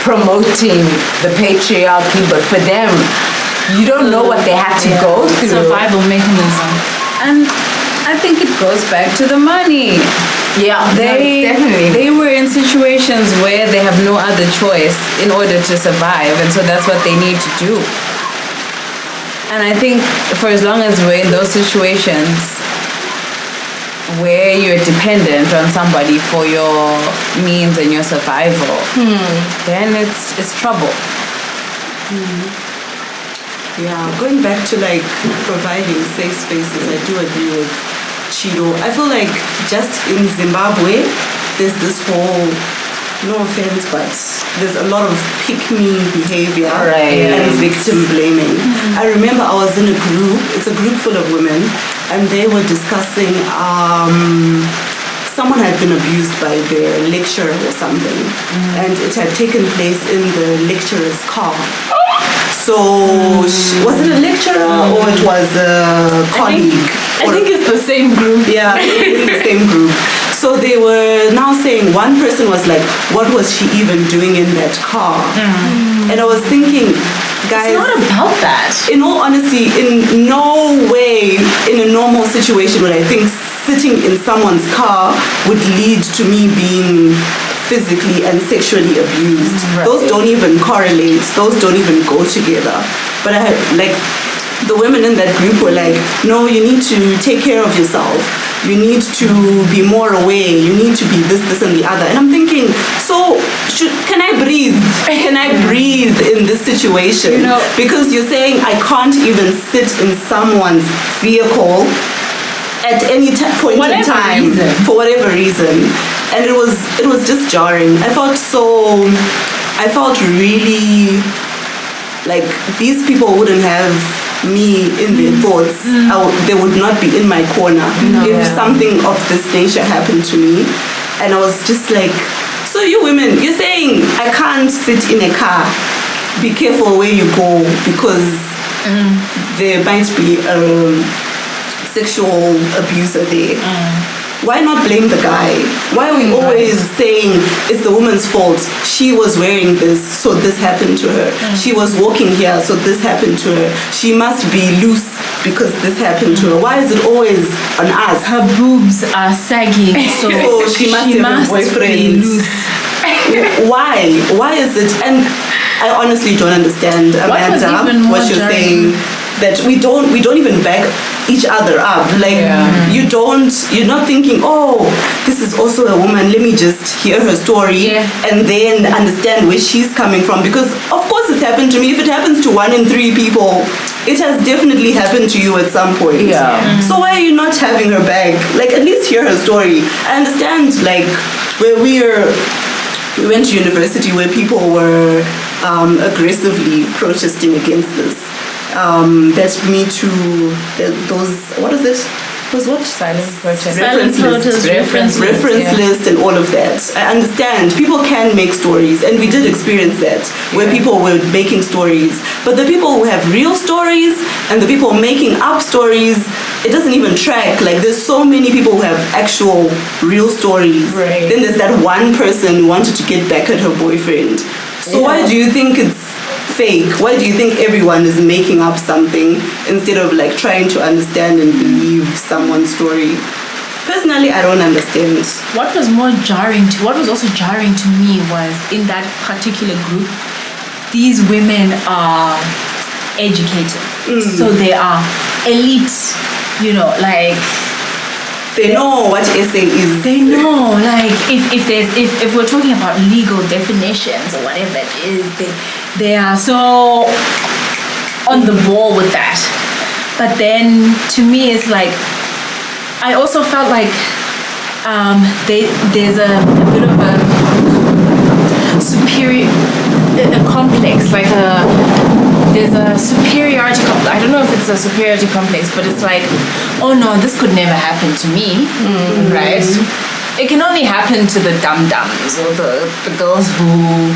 A: promoting the patriarchy, but for them, you don't know what they had to go through.
E: Survival mechanism.
H: And I think it goes back to the money.
A: Yeah, definitely.
H: They were in situations where they have no other choice in order to survive, and so that's what they need to do. And I think for as long as we're in those situations where you're dependent on somebody for your means and your survival, then it's trouble.
D: Yeah, going back to like providing safe spaces, I do agree with Chido. I feel like just in Zimbabwe, there's this whole, no offense, but there's a lot of pick-me behavior and victim blaming. I remember I was in a group, it's a group full of women, and they were discussing someone had been abused by their lecturer or something, and it had taken place in the lecturer's car. So, was it a lecturer or it was a colleague?
E: I think it's the same group.
D: Yeah, the same group. So they were now saying, one person was like, what was she even doing in that car? And I was thinking, guys,
E: it's not about that.
D: In all honesty, in no way in a normal situation would I think sitting in someone's car would lead to me being physically and sexually abused. Those don't even correlate. Those don't even go together. But I had, like, the women in that group were like, no, you need to take care of yourself. You need to be more aware. You need to be this, and the other. And I'm thinking, so can I breathe? Can I breathe in this situation? You know, because you're saying I can't even sit in someone's vehicle at any point in time for whatever reason. And it was just jarring. I felt really like these people wouldn't have me in their thoughts. They would not be in my corner if something of this nature happened to me. And I was just like, so you women, you're saying I can't sit in a car. Be careful where you go because there might be sexual abuser there. Why not blame the guy? Why are we always saying it's the woman's fault? She was wearing this, so this happened to her. She was walking here, so this happened to her. She must be loose because this happened to her. Why is it always on us?
E: Her boobs are sagging, so
D: she must have a boyfriend.
E: Be loose.
D: Why? Why is it? And I honestly don't understand, Amanda, what you're saying. That we don't even back each other up. Like you're not thinking, oh, this is also a woman, let me just hear her story and then understand where she's coming from. Because of course it's happened to me. If it happens to 1 in 3 people, it has definitely happened to you at some point. So why are you not having her back? Like, at least hear her story. I understand, like, where we went to university where people were aggressively protesting against this. That's Me Too, those, what is this? Was what?
A: Silent protest.
D: Reference list and all of that. I understand. People can make stories, and we did experience that, where people were making stories. But the people who have real stories and the people making up stories, it doesn't even track. Like, there's so many people who have actual real stories.
A: Right.
D: Then there's that one person who wanted to get back at her boyfriend. So why do you think it's fake? Why do you think everyone is making up something instead of like trying to understand and believe someone's story? Personally, I don't understand.
E: What was also jarring to me was in that particular group, these women are educated. So they are elite, like
D: they know what essay is.
E: They know, like, if we're talking about legal definitions or whatever it is, they are so on the ball with that. But then to me, it's like, I also felt like there's a bit of a complex, like there's a superiority complex. I don't know if it's a superiority complex, but it's like, oh no, this could never happen to me, right? It can only happen to the dum-dums or the girls who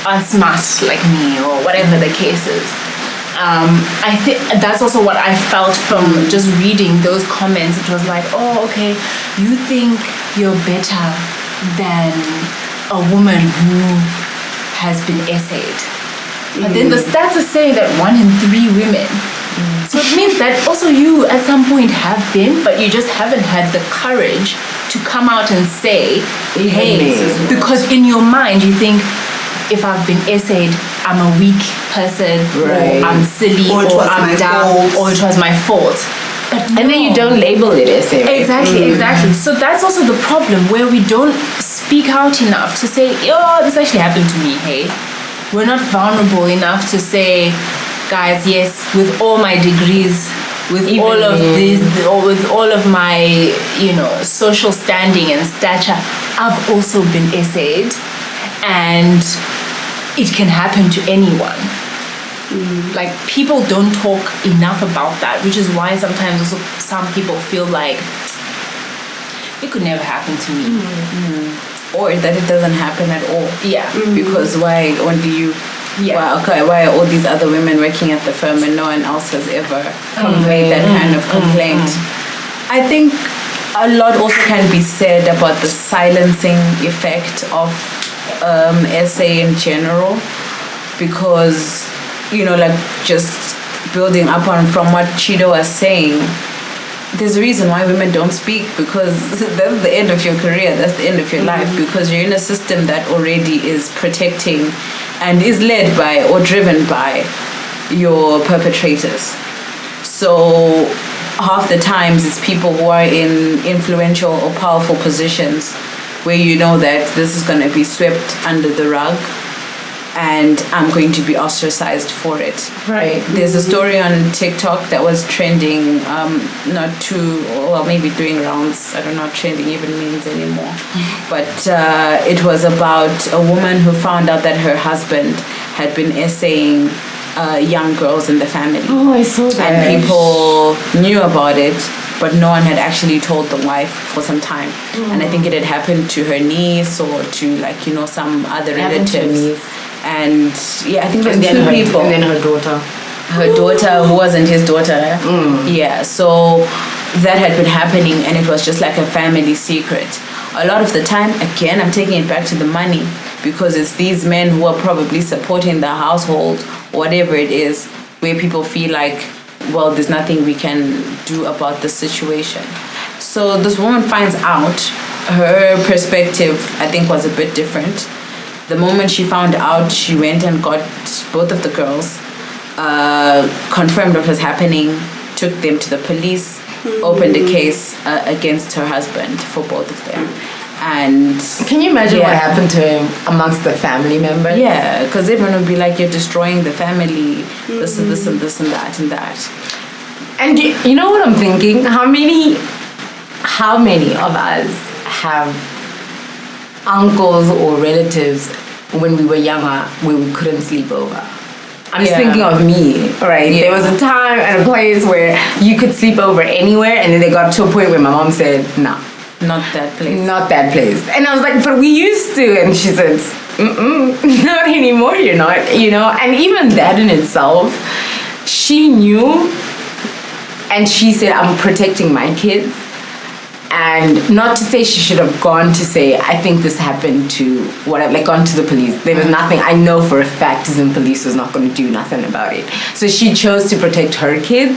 E: aren't smart like me or whatever the case is. I think that's also what I felt from just reading those comments. It was like, oh, okay, you think you're better than a woman who has been essayed. But then the stats are saying that 1 in 3 women. So it means that also you at some point have been, but you just haven't had the courage to come out and say, hey, because in your mind you think, if I've been essayed, I'm a weak person,
A: right,
E: or I'm silly, or I'm dumb, or it was my fault. But
A: and then you don't label it essay. Right?
E: Exactly. So that's also the problem, where we don't speak out enough to say, oh, this actually happened to me, hey. We're not vulnerable enough to say, guys, yes, with all my degrees, with even all of this, or with all of my, social standing and stature, I've also been essayed. And it can happen to anyone. Like, people don't talk enough about that, which is why sometimes also some people feel like it could never happen to me.
H: Or that it doesn't happen at all.
E: Yeah.
H: Because why only you?
E: Yeah.
H: Why are all these other women working at the firm and no one else has ever made that kind of complaint? I think a lot also can be said about the silencing effect of essay in general, because just building up from what Chido was saying, there's a reason why women don't speak, because that's the end of your career, that's the end of your life, because you're in a system that already is protecting and is led by or driven by your perpetrators. So half the times it's people who are in influential or powerful positions where you know that this is going to be swept under the rug and I'm going to be ostracized for it.
A: Right.
H: There's a story on TikTok that was trending, maybe doing rounds. I don't know what trending even means anymore. But it was about a woman who found out that her husband had been essaying young girls in the family.
A: Oh, I saw that.
H: And people knew about it, but no one had actually told the wife for some time. And I think it had happened to her niece or to some other relatives. And I think there's 2 people.
A: And then her daughter.
H: Her daughter, who wasn't his daughter. Yeah, so that had been happening, and it was just like a family secret. A lot of the time, again, I'm taking it back to the money, because it's these men who are probably supporting the household, whatever it is, where people feel like, well, there's nothing we can do about the situation. So this woman finds out, her perspective, I think, was a bit different. The moment she found out, she went and got both of the girls, confirmed what was happening, took them to the police, opened a case against her husband for both of them. And
A: can you imagine what happened to him amongst the family members?
H: Yeah, because everyone would be like, you're destroying the family, this and this and this and that and that.
A: And you know what I'm thinking? How many of us have uncles or relatives when we were younger where we couldn't sleep over? I'm just thinking of me, right? Yeah. There was a time and a place where you could sleep over anywhere, and then they got to a point where my mom said, no.
H: Not that place.
A: Not that place. And I was like, but we used to. And she said, not anymore, you're not, And even that in itself, she knew, and she said, I'm protecting my kids. And not to say she should have gone to say, I think this happened to gone to the police. There was nothing. I know for a fact the police was not going to do nothing about it. So she chose to protect her kids,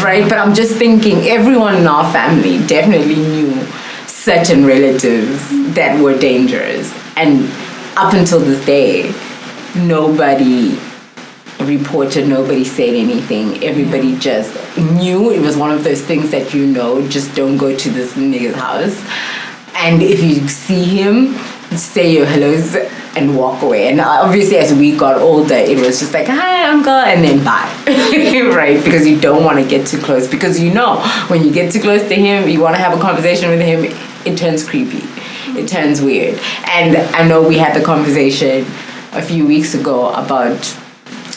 A: right? But I'm just thinking, everyone in our family definitely knew certain relatives that were dangerous. And up until this day, nobody reported, nobody said anything. Everybody just knew. It was one of those things that just don't go to this nigga's house. And if you see him, say your hellos and walk away. And obviously, as we got older, it was just like, hi, uncle, and then bye. Right? Because you don't want to get too close. Because you know, when you get too close to him, you want to have a conversation with him, it turns creepy. It turns weird. And I know we had the conversation a few weeks ago about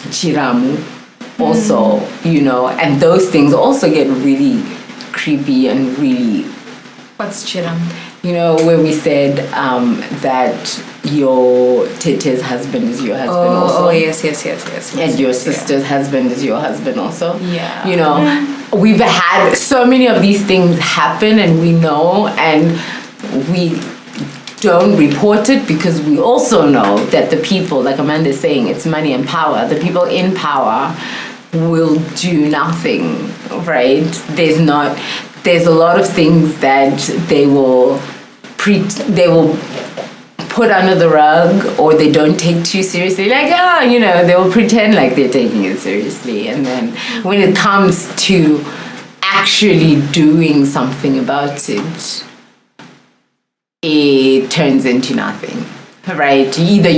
A: Chiramu also, you know, and those things also get really creepy and really...
E: What's Chiram?
A: You know, where we said that your Tete's husband is your husband also.
E: Oh, yes.
A: And your sister's husband is your husband also.
E: Yeah.
A: You know, we've had so many of these things happen and we know, and we don't report it because we also know that the people, like Amanda is saying, it's money and power. The people in power will do nothing, right? There's a lot of things that they will put under the rug, or they don't take too seriously. Like, you know, they will pretend like they're taking it seriously. And then when it comes to actually doing something about it, it turns into nothing, right? Either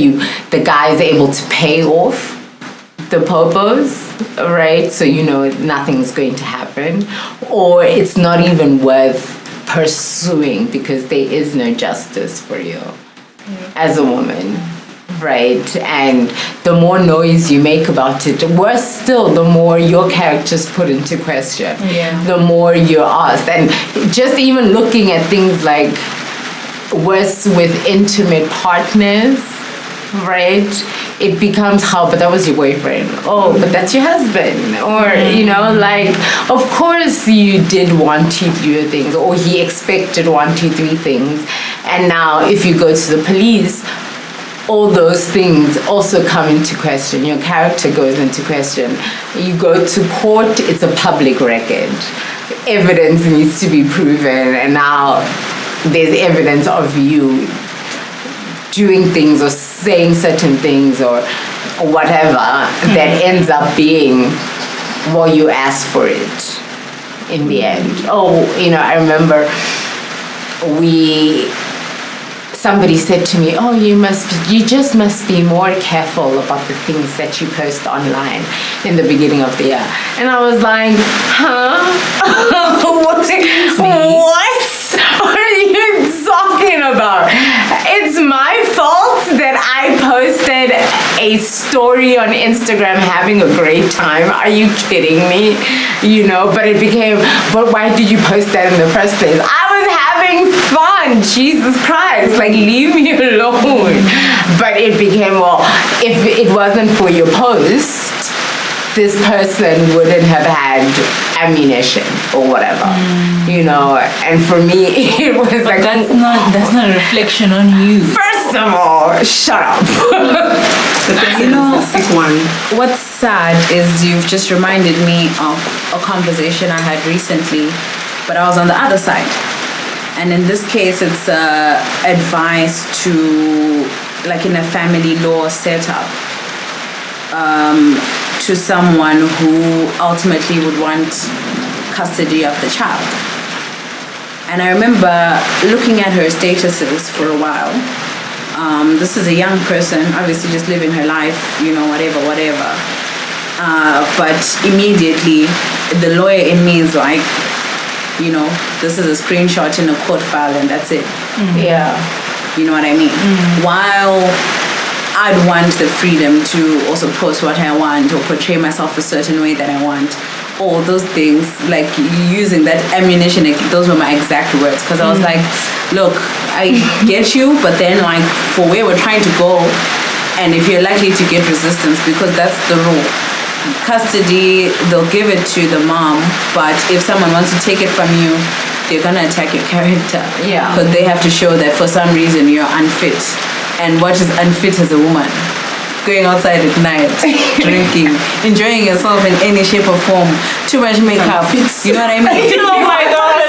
A: the guy is able to pay off the popos, right? So you know nothing's going to happen, or it's not even worth pursuing because there is no justice for you as a woman, right? And the more noise you make about it, worse still, the more your character's put into question, the more you're asked. And just even looking at things like worse with intimate partners, right? It becomes but that was your boyfriend. Oh, but that's your husband. Or, you know, like, of course you did 1, 2, 3 things, or he expected 1, 2, 3 things. And now if you go to the police, all those things also come into question. Your character goes into question. You go to court, it's a public record. Evidence needs to be proven, and now there's evidence of you doing things or saying certain things or whatever that ends up being, well, you asked for it in the end. Oh, you know, I remember somebody said to me, oh, you just must be more careful about the things that you post online in the beginning of the year. And I was like, huh? What are you talking about? It's my fault that I posted a story on Instagram having a great time. Are you kidding me? You know, but why did you post that in the first place? I was having fun. Jesus Christ, like, leave me alone. But it became, well, if it wasn't for your post, this person wouldn't have had ammunition or whatever, you know. And for me, it was like,
E: that's not a reflection on you.
A: First of all, shut up.
H: You know, what's sad is you've just reminded me of a conversation I had recently, but I was on the other side. And in this case, it's advice to, like, in a family law setup, to someone who ultimately would want custody of the child. And I remember looking at her statuses for a while. This is a young person, obviously just living her life, you know, whatever. But immediately, the lawyer in me is like, you know, this is a screenshot in a court file and that's it.
A: Yeah.
H: You know what I mean? While I'd want the freedom to also post what I want or portray myself a certain way that I want. All those things, like using that ammunition, like, those were my exact words. Because I was like, look, I get you, but then, like, for where we're trying to go, and if you're likely to get resistance, because that's the rule. Custody, they'll give it to the mom, but if someone wants to take it from you, they're gonna attack your character.
A: Yeah.
H: Because they have to show that for some reason you're unfit. And what is unfit as a woman? Going outside at night, drinking, enjoying yourself in any shape or form, too much makeup. You know what I mean?
A: Oh my God.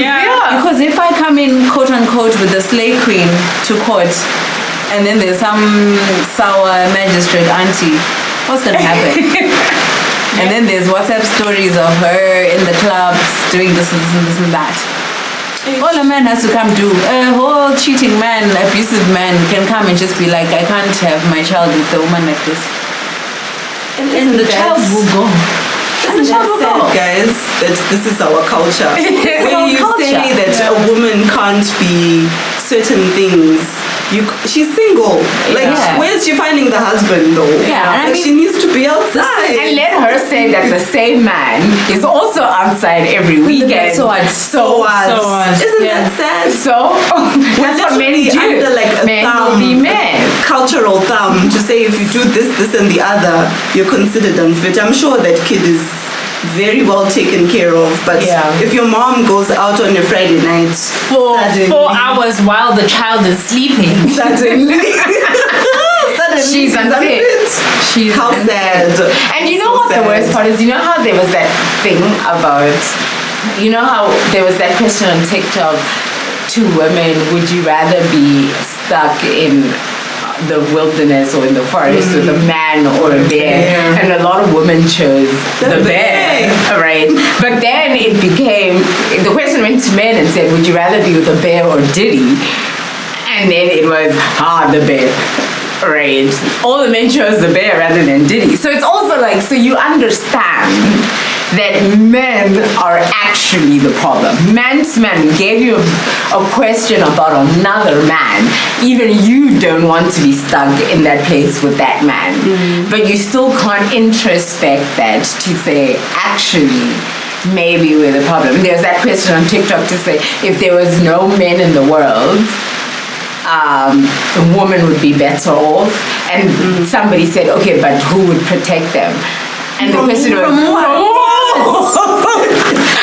A: Yeah.
H: Because if I come in, quote unquote, with the slay queen to court, and then there's some sour magistrate auntie, what's gonna happen? And then there's WhatsApp stories of her in the clubs doing this and that. All a man has to come do, a whole cheating man, abusive man can come and just be like, I can't have my child with a woman like this. And the child will go.
D: And that's sad, guys, that this is our culture. When you say that a woman can't be certain things, she's single. Like, where's she finding the husband, though?
A: Yeah,
D: like, she needs to be outside.
A: And let her say that the same man is also outside every weekend.
D: So what? Isn't that sad?
A: So that's what men do.
D: Under like a
A: men
D: thumb,
A: will be men.
D: Cultural thumb to say if you do this, and the other, you're considered unfit. I'm sure that kid is very well taken care of, but if your mom goes out on a Friday night
E: for 4 hours while the child is sleeping,
D: suddenly
A: she's unfit.
D: How sad.
A: And you know what the worst part is? You know how there was that thing about, you know how there was that question on TikTok to women, would you rather be stuck in the wilderness or in the forest with a man or a bear? And a lot of women chose the bear, right? But then it became, the question went to men and said, would you rather be with a bear or Diddy? And then it was, the bear, right? All the men chose the bear rather than Diddy. So it's also like, so you understand that men are actually the problem. Man's man gave you a question about another man. Even you don't want to be stuck in that place with that man. But you still can't introspect that to say, actually, maybe we're the problem. There's that question on TikTok to say, if there was no men in the world, a woman would be better off. And somebody said, okay, but who would protect them? And the question was,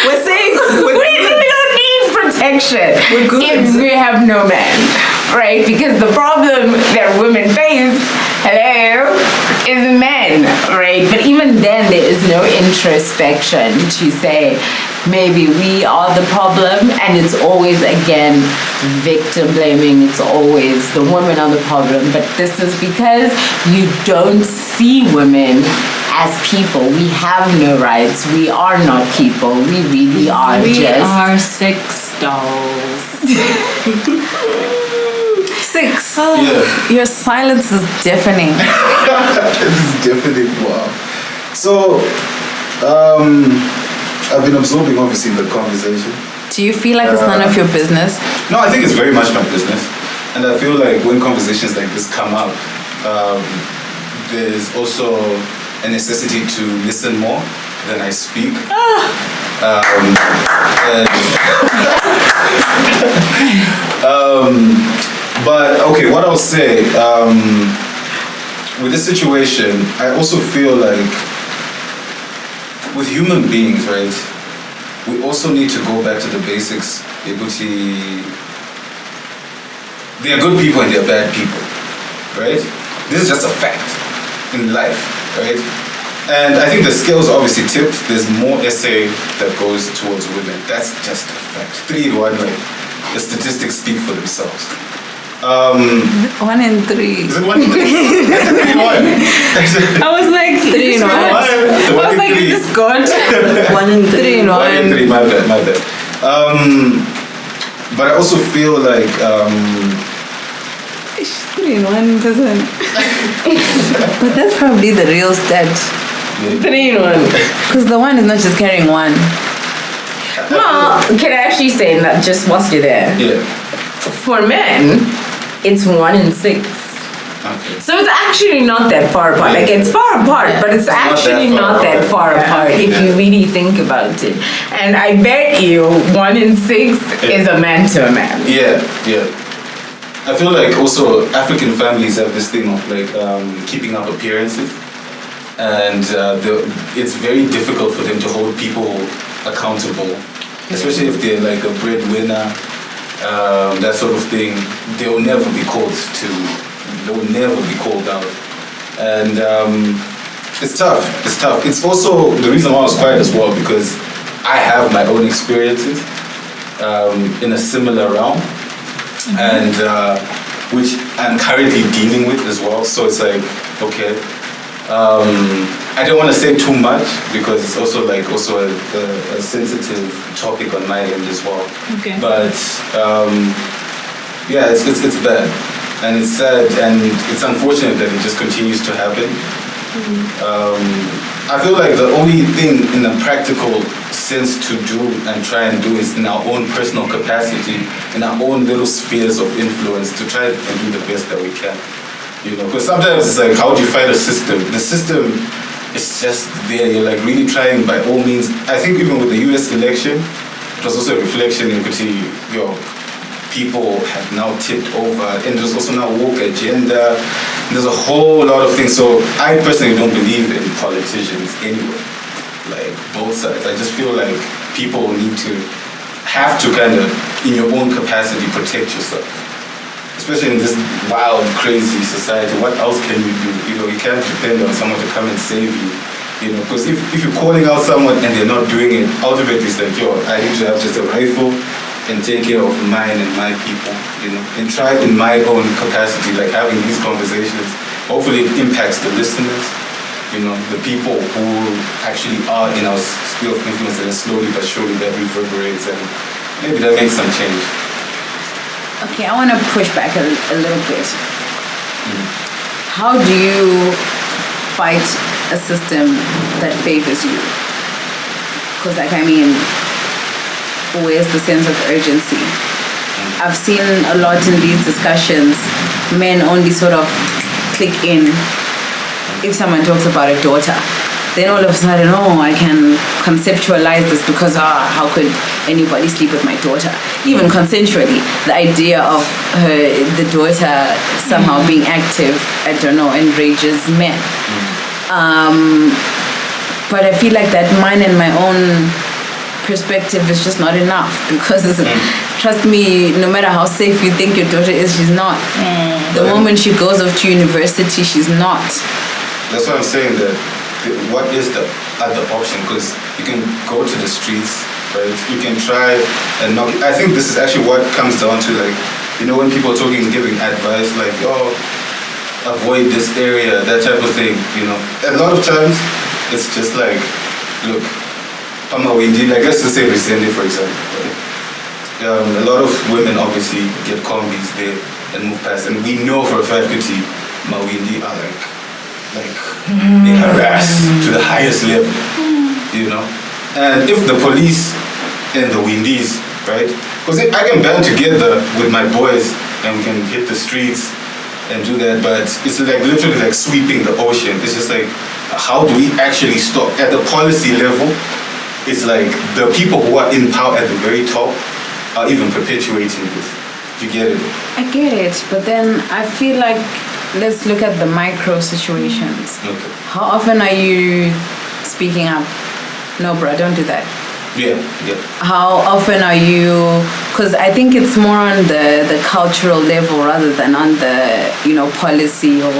D: we're saying
A: we don't need protection if we have no men, right? Because the problem that women face, is men, right? But even then, there is no introspection to say, maybe we are the problem, and it's always, again, victim blaming. It's always the women are the problem. But this is because you don't see women as people. We have no rights. We are not people. We really are
H: we are sex dolls. 6. Your silence is deafening.
G: It's deafening. Wow. So, I've been absorbing, obviously, the conversation.
H: Do you feel like it's none of your business?
G: No, I think it's very much my business. And I feel like when conversations like this come up, there's also a necessity to listen more than I speak. But okay, what I'll say, with this situation, I also feel like with human beings, right, we also need to go back to the basics. They are good people and they are bad people, right? This is just a fact in life, right? And I think the scales are obviously tipped. There's more essay that goes towards women. That's just a fact. 3 to 1, like, the statistics speak for themselves.
H: 1 in 3.
G: Is it 1 in 3? That's 3 in 1.
H: I was like 3 in 1. I was like, is this good?
D: 1 in 3 in 1.
G: 1 in 3, my bad. But I also feel like
H: 3 in 1 doesn't. But that's probably the real stat. 3 in 1. Because the 1 is not just carrying 1.
A: Well, can I actually say that just whilst you're there?
G: Yeah.
A: For men, it's 1 in 6.
G: Okay.
A: So it's actually not that far apart. Like, it's far apart, but it's actually not that far apart if you really think about it. And I bet you 1 in 6 is a man to a man.
G: Yeah. I feel like also African families have this thing of like keeping up appearances, and it's very difficult for them to hold people accountable, especially if they're like a breadwinner, that sort of thing. They'll never be called out, and it's tough. It's also the reason why I was quiet as well, because I have my own experiences in a similar realm. And which I'm currently dealing with as well. So it's like, okay, I don't want to say too much because it's also a sensitive topic on my end as well.
E: Okay.
G: But yeah, it's bad and it's sad and it's unfortunate that it just continues to happen. I feel like the only thing in a practical sense to do and try and do is in our own personal capacity, in our own little spheres of influence, to try and do the best that we can. Because sometimes it's like, how do you fight a system? The system is just there. You're like really trying by all means. I think even with the US election, it was also a reflection in which people have now tipped over, and there's also now woke agenda. There's a whole lot of things. So I personally don't believe in politicians anyway, like both sides. I just feel like people have to kind of, in your own capacity, protect yourself. Especially in this wild, crazy society, what else can you do? You can't depend on someone to come and save you. Because if you're calling out someone and they're not doing it, ultimately it's like, I need to have just a rifle and take care of mine and my people, and try in my own capacity, like having these conversations. Hopefully it impacts the listeners, the people who actually are in our sphere of influence, and slowly but surely that reverberates and maybe that makes some change.
H: Okay, I want to push back a little bit. How do you fight a system that favors you? Because where's the sense of urgency? I've seen a lot in these discussions, men only sort of click in if someone talks about a daughter. Then all of a sudden, I can conceptualize this because how could anybody sleep with my daughter? Even consensually, the idea of the daughter somehow being active, enrages men. But I feel like that mine and my own perspective is just not enough, because trust me, no matter how safe you think your daughter is, she's not. The moment she goes off to university, she's not.
G: That's what I'm saying, that what is the other option? Because you can go to the streets, right? You can try and knock. I think this is actually what comes down to, like, when people are talking, giving advice, like, avoid this area, that type of thing, A lot of times, it's just like, look, let's just say Resende, for example, right? A lot of women obviously get combis there and move past, and we know for a fact that Mawindi are they harass to the highest level, And if the police and the Windies, right? Because I can band together with my boys and we can hit the streets and do that, but it's like literally like sweeping the ocean. It's just like, how do we actually stop? At the policy level, it's like the people who are in power at the very top are even perpetuating this. You get it?
H: I get it, but then I feel like, let's look at the micro situations.
G: Okay.
H: How often are you speaking up? No, bro, don't do that.
G: Yeah.
H: How often are you? Because I think it's more on the cultural level rather than on the policy or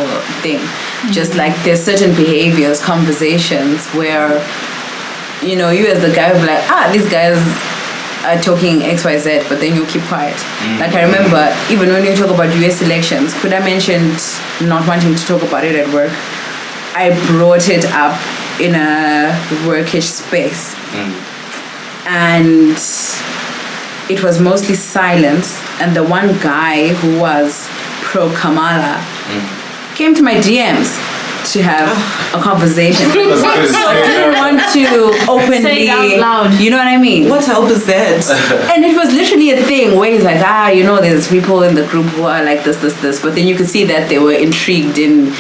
H: thing. Just like there's certain behaviors, conversations where you as the guy will be like, these guys are talking XYZ, but then you keep quiet. Like I remember, even when you talk about US elections, Kuda mentioned not wanting to talk about it at work. I brought it up in a workish space. And it was mostly silence. And the one guy who was pro-Kamala came to my DMs to have a conversation. So I didn't want to openly
E: say it out loud.
H: You know what I mean?
D: What help is that?
H: And it was literally a thing where he's like, there's people in the group who are like this. But then you could see that they were intrigued in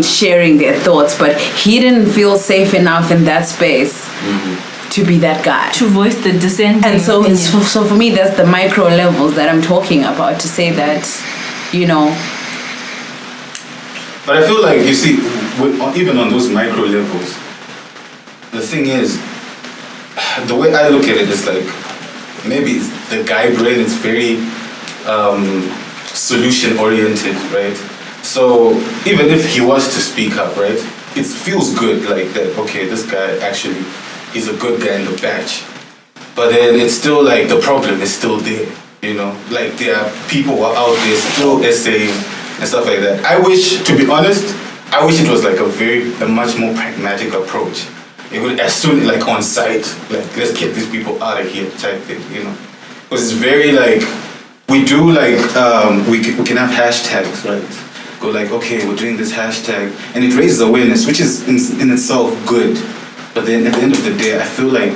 H: sharing their thoughts. But he didn't feel safe enough in that space to be that guy.
E: To voice the dissenting
H: And so
E: opinion.
H: so for me, that's the micro levels that I'm talking about, to say that,
G: But I feel like, you see, even on those micro levels, the thing is, the way I look at it is like, maybe it's the guy brain is very solution oriented, right? So even if he wants to speak up, right, it feels good, like that, okay, this guy actually is a good guy in the batch. But then it's still like the problem is still there, like there are people who are out there still essaying and stuff like that. I wish, to be honest, I wish it was like a much more pragmatic approach. It would, as soon like on site, like let's get these people out of here type thing, you know. Because it's very like, we do like, we can have hashtags, right? Go like, okay, we're doing this hashtag, and it raises awareness, which is in itself good. But then at the end of the day, I feel like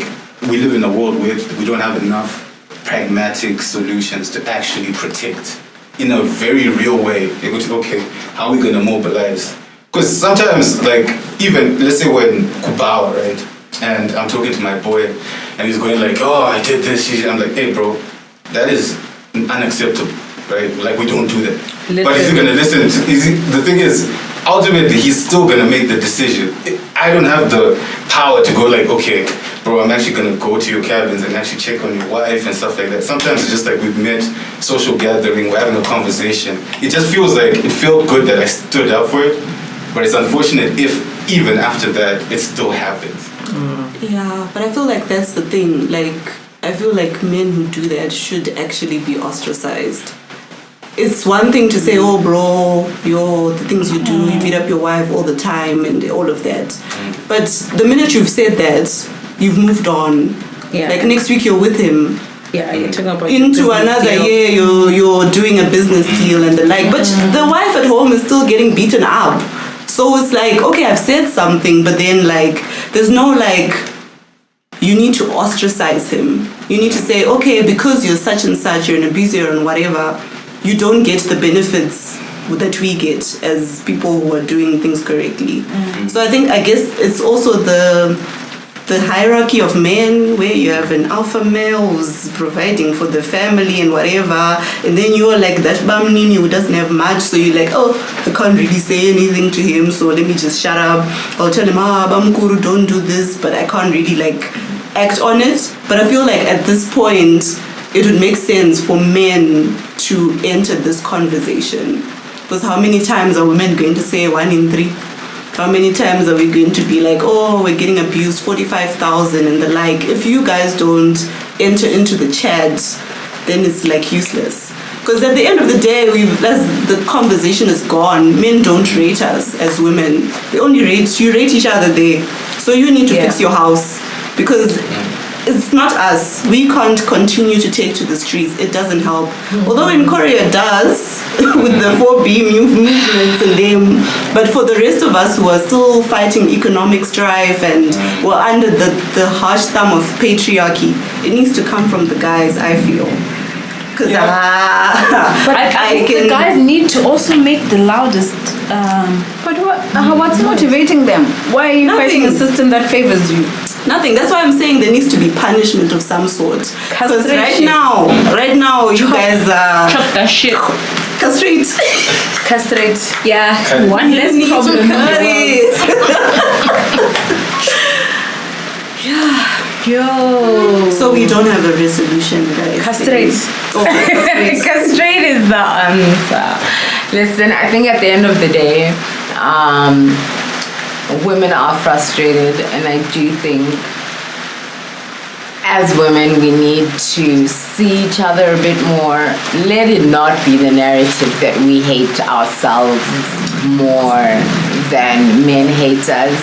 G: we live in a world where we don't have enough pragmatic solutions to actually protect in a very real way. It goes, okay, how are we going to mobilize? Because sometimes, like, even, let's say we're in Kubawa, right? And I'm talking to my boy, and he's going like, oh, I did this. I'm like, hey, bro, that is unacceptable, right? Like, we don't do that. But is he going to listen? The thing is, ultimately, he's still going to make the decision. I don't have the power to go like, okay, bro, I'm actually going to go to your cabins and actually check on your wife and stuff like that. Sometimes it's just like we've met, social gathering, we're having a conversation. It just feels like, it felt good that I stood up for it, but it's unfortunate if even after that, it still happens.
D: Yeah, but I feel like that's the thing. Like, I feel like men who do that should actually be ostracized. It's one thing to say, oh, bro, the things you do, you beat up your wife all the time and all of that. But the minute you've said that, you've moved on.
H: Yeah.
D: Like next week you're with him.
H: Yeah, you're talking about
D: into another year, you're doing a business deal and the like. But the wife at home is still getting beaten up. So it's like, okay, I've said something, but then like, there's no like, you need to ostracize him. You need to say, okay, because you're such and such, you're an abuser and whatever, you don't get the benefits that we get as people who are doing things correctly. So I guess it's also the hierarchy of men where you have an alpha male who's providing for the family and whatever, and then you're like that bamnini who doesn't have much, so you're like, oh, I can't really say anything to him, so let me just shut up. I'll tell him, bamkuru, don't do this, but I can't really like act on it. But I feel like at this point it would make sense for men to enter this conversation, because how many times are women going to say 1 in 3? How many times are we going to be like, oh, we're getting abused, 45,000 and the like? If you guys don't enter into the chat, then it's like useless. Because at the end of the day, the conversation is gone. Men don't rate us as women. They only rate each other there. So you need to fix your house, because it's not us. We can't continue to take to the streets. It doesn't help. Although in Korea it does, with the 4B movements and them. But for the rest of us who are still fighting economic strife and we're under the harsh thumb of patriarchy, it needs to come from the guys, I feel. Because
E: but I think the guys need to also make the loudest.
H: But what's motivating them? Why are you fighting a system that favors you?
D: Nothing. That's why I'm saying there needs to be punishment of some sort. Because right now, you guys are...
E: Chop that shit.
D: Castrate.
E: Yeah. One less problem. Yo.
D: So we don't have a resolution, guys.
H: Castrate.
A: Castrate is the answer. Listen, I think at the end of the day, women are frustrated, and I do think as women we need to see each other a bit more. Let it not be the narrative that we hate ourselves more than men hate us.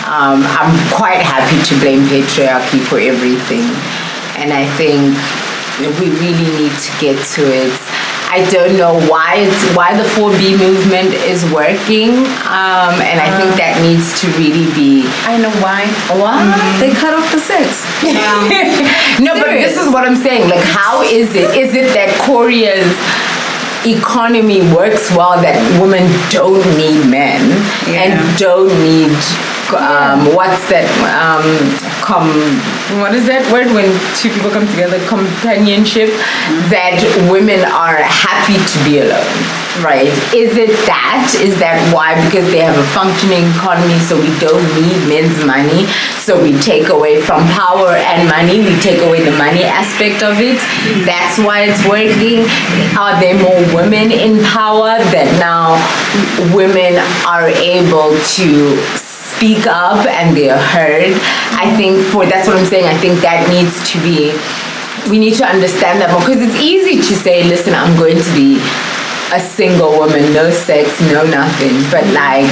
A: I'm quite happy to blame patriarchy for everything, and I think we really need to get to it. I don't know why the 4B movement is working, and I think that needs to really be.
H: I know why.
A: What?
H: They cut off the sex.
A: No, but this is what I'm saying. Like, how is it? Is it that Korea's economy works well, that women don't need men and don't need what's that what is that word when two people come together, companionship, that women are happy to be alone, right? Is that why? Because they have a functioning economy, so we don't need men's money, so we take away from power and money, we take away the money aspect of it. That's why it's working. Are there more women in power that now women are able to speak up and they are heard? I think that's what I'm saying. I think that needs to be, we need to understand that more, because it's easy to say, listen, I'm going to be a single woman, no sex, no nothing, but like,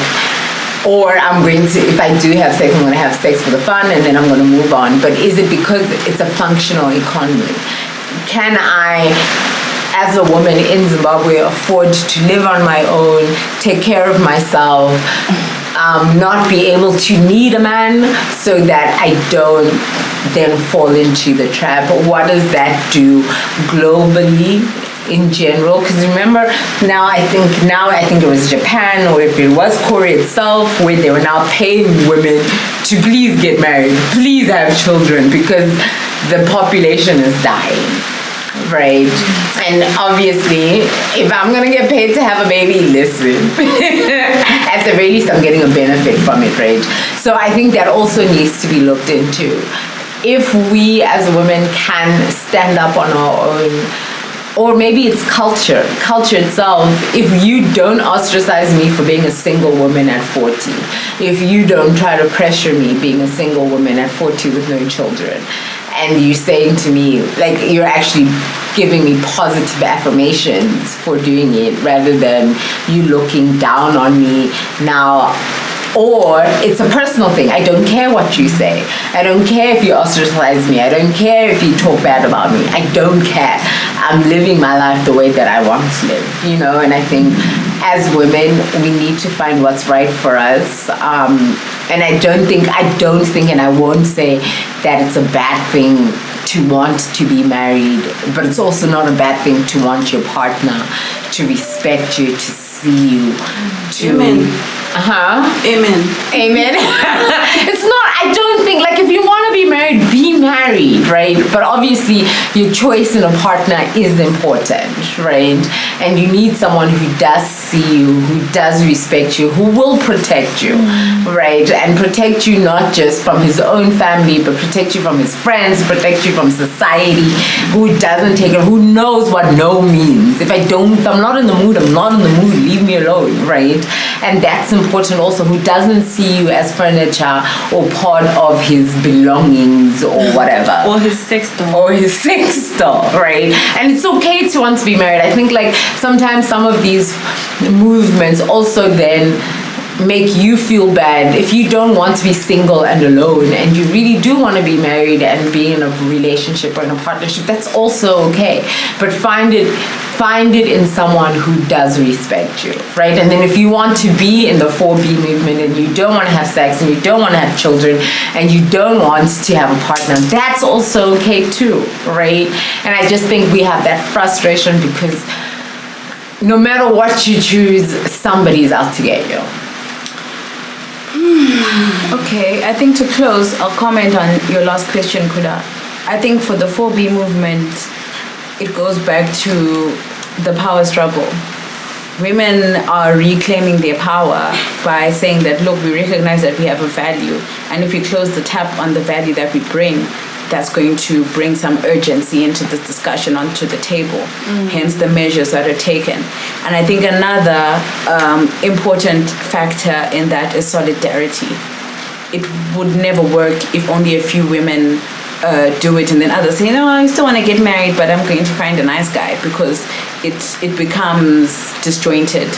A: or I'm going to, if I do have sex, I'm going to have sex for the fun and then I'm going to move on. But is it because it's a functional economy? Can I, as a woman in Zimbabwe, afford to live on my own, take care of myself, not be able to need a man so that I don't then fall into the trap? What does that do globally in general? Because remember, now I think it was Japan, or if it was Korea itself, where they were now paying women to please get married, please have children, because the population is dying. Right. And obviously, if I'm going to get paid to have a baby, listen. At the very least, I'm getting a benefit from it, right? So I think that also needs to be looked into. If we as women can stand up on our own, or maybe it's culture itself. If you don't ostracize me for being a single woman at 40, if you don't try to pressure me being a single woman at 40 with no children, and you're saying to me, like, you're actually giving me positive affirmations for doing it rather than you looking down on me now. Or it's a personal thing. I don't care what you say. I don't care if you ostracize me. I don't care if you talk bad about me. I don't care. I'm living my life the way that I want to live, you know? And I think as women, we need to find what's right for us. And I don't think, and I won't say that it's a bad thing to want to be married, but it's also not a bad thing to want your partner to respect you, to see you, to...
D: Amen. Amen.
A: It's not, I don't think, like, if you want to be married, right? But obviously your choice in a partner is important, right? And you need someone who does see you, who does respect you, who will protect you, right? And protect you not just from his own family, but protect you from his friends, protect you from society, who doesn't take it, who knows what no means. If I'm not in the mood, I'm not in the mood, leave me alone, right? And that's important also, who doesn't see you as furniture or part of his belongings or whatever.
E: Or his sex doll,
A: right? And it's okay to want to be married. I think, like, sometimes some of these movements also then make you feel bad if you don't want to be single and alone and you really do want to be married and be in a relationship or in a partnership. That's also okay, but find it in someone who does respect you, right? And then if you want to be in the 4B movement and you don't want to have sex and you don't want to have children and you don't want to have a partner, that's also okay too, right? And I just think we have that frustration because no matter what you choose, somebody's out to get you.
H: Okay, I think to close, I'll comment on your last question, Kuda. I think for the 4B movement, it goes back to the power struggle. Women are reclaiming their power by saying that, look, we recognize that we have a value, and if we close the tap on the value that we bring, that's going to bring some urgency into this discussion onto the table, hence the measures that are taken. And I think another important factor in that is solidarity. It would never work if only a few women do it and then others say, no, I still want to get married, but I'm going to find a nice guy, because it becomes disjointed.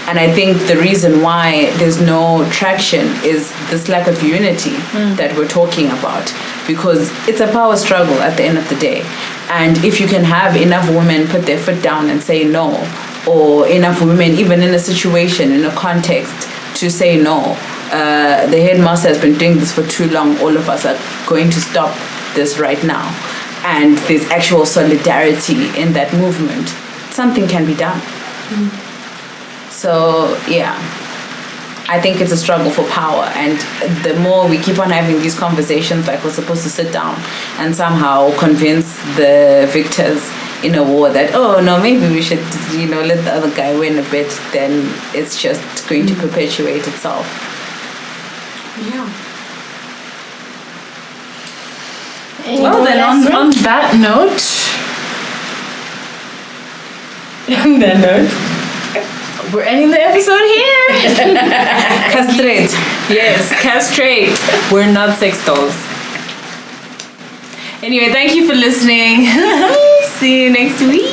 H: And I think the reason why there's no traction is this lack of unity that we're talking about, because it's a power struggle at the end of the day. And if you can have enough women put their foot down and say no, or enough women even in a situation, in a context, to say no, the headmaster has been doing this for too long, all of us are going to stop this right now, and there's actual solidarity in that movement, something can be done. So yeah, I think it's a struggle for power, and the more we keep on having these conversations, like we're supposed to sit down and somehow convince the victors in a war that, oh no, maybe we should, let the other guy win a bit, then it's just going to perpetuate itself.
D: Yeah.
E: Well, then on that note, we're ending the episode here.
H: Castrate.
E: Yes, castrate. We're not sex dolls. Anyway, thank you for listening. See you next week.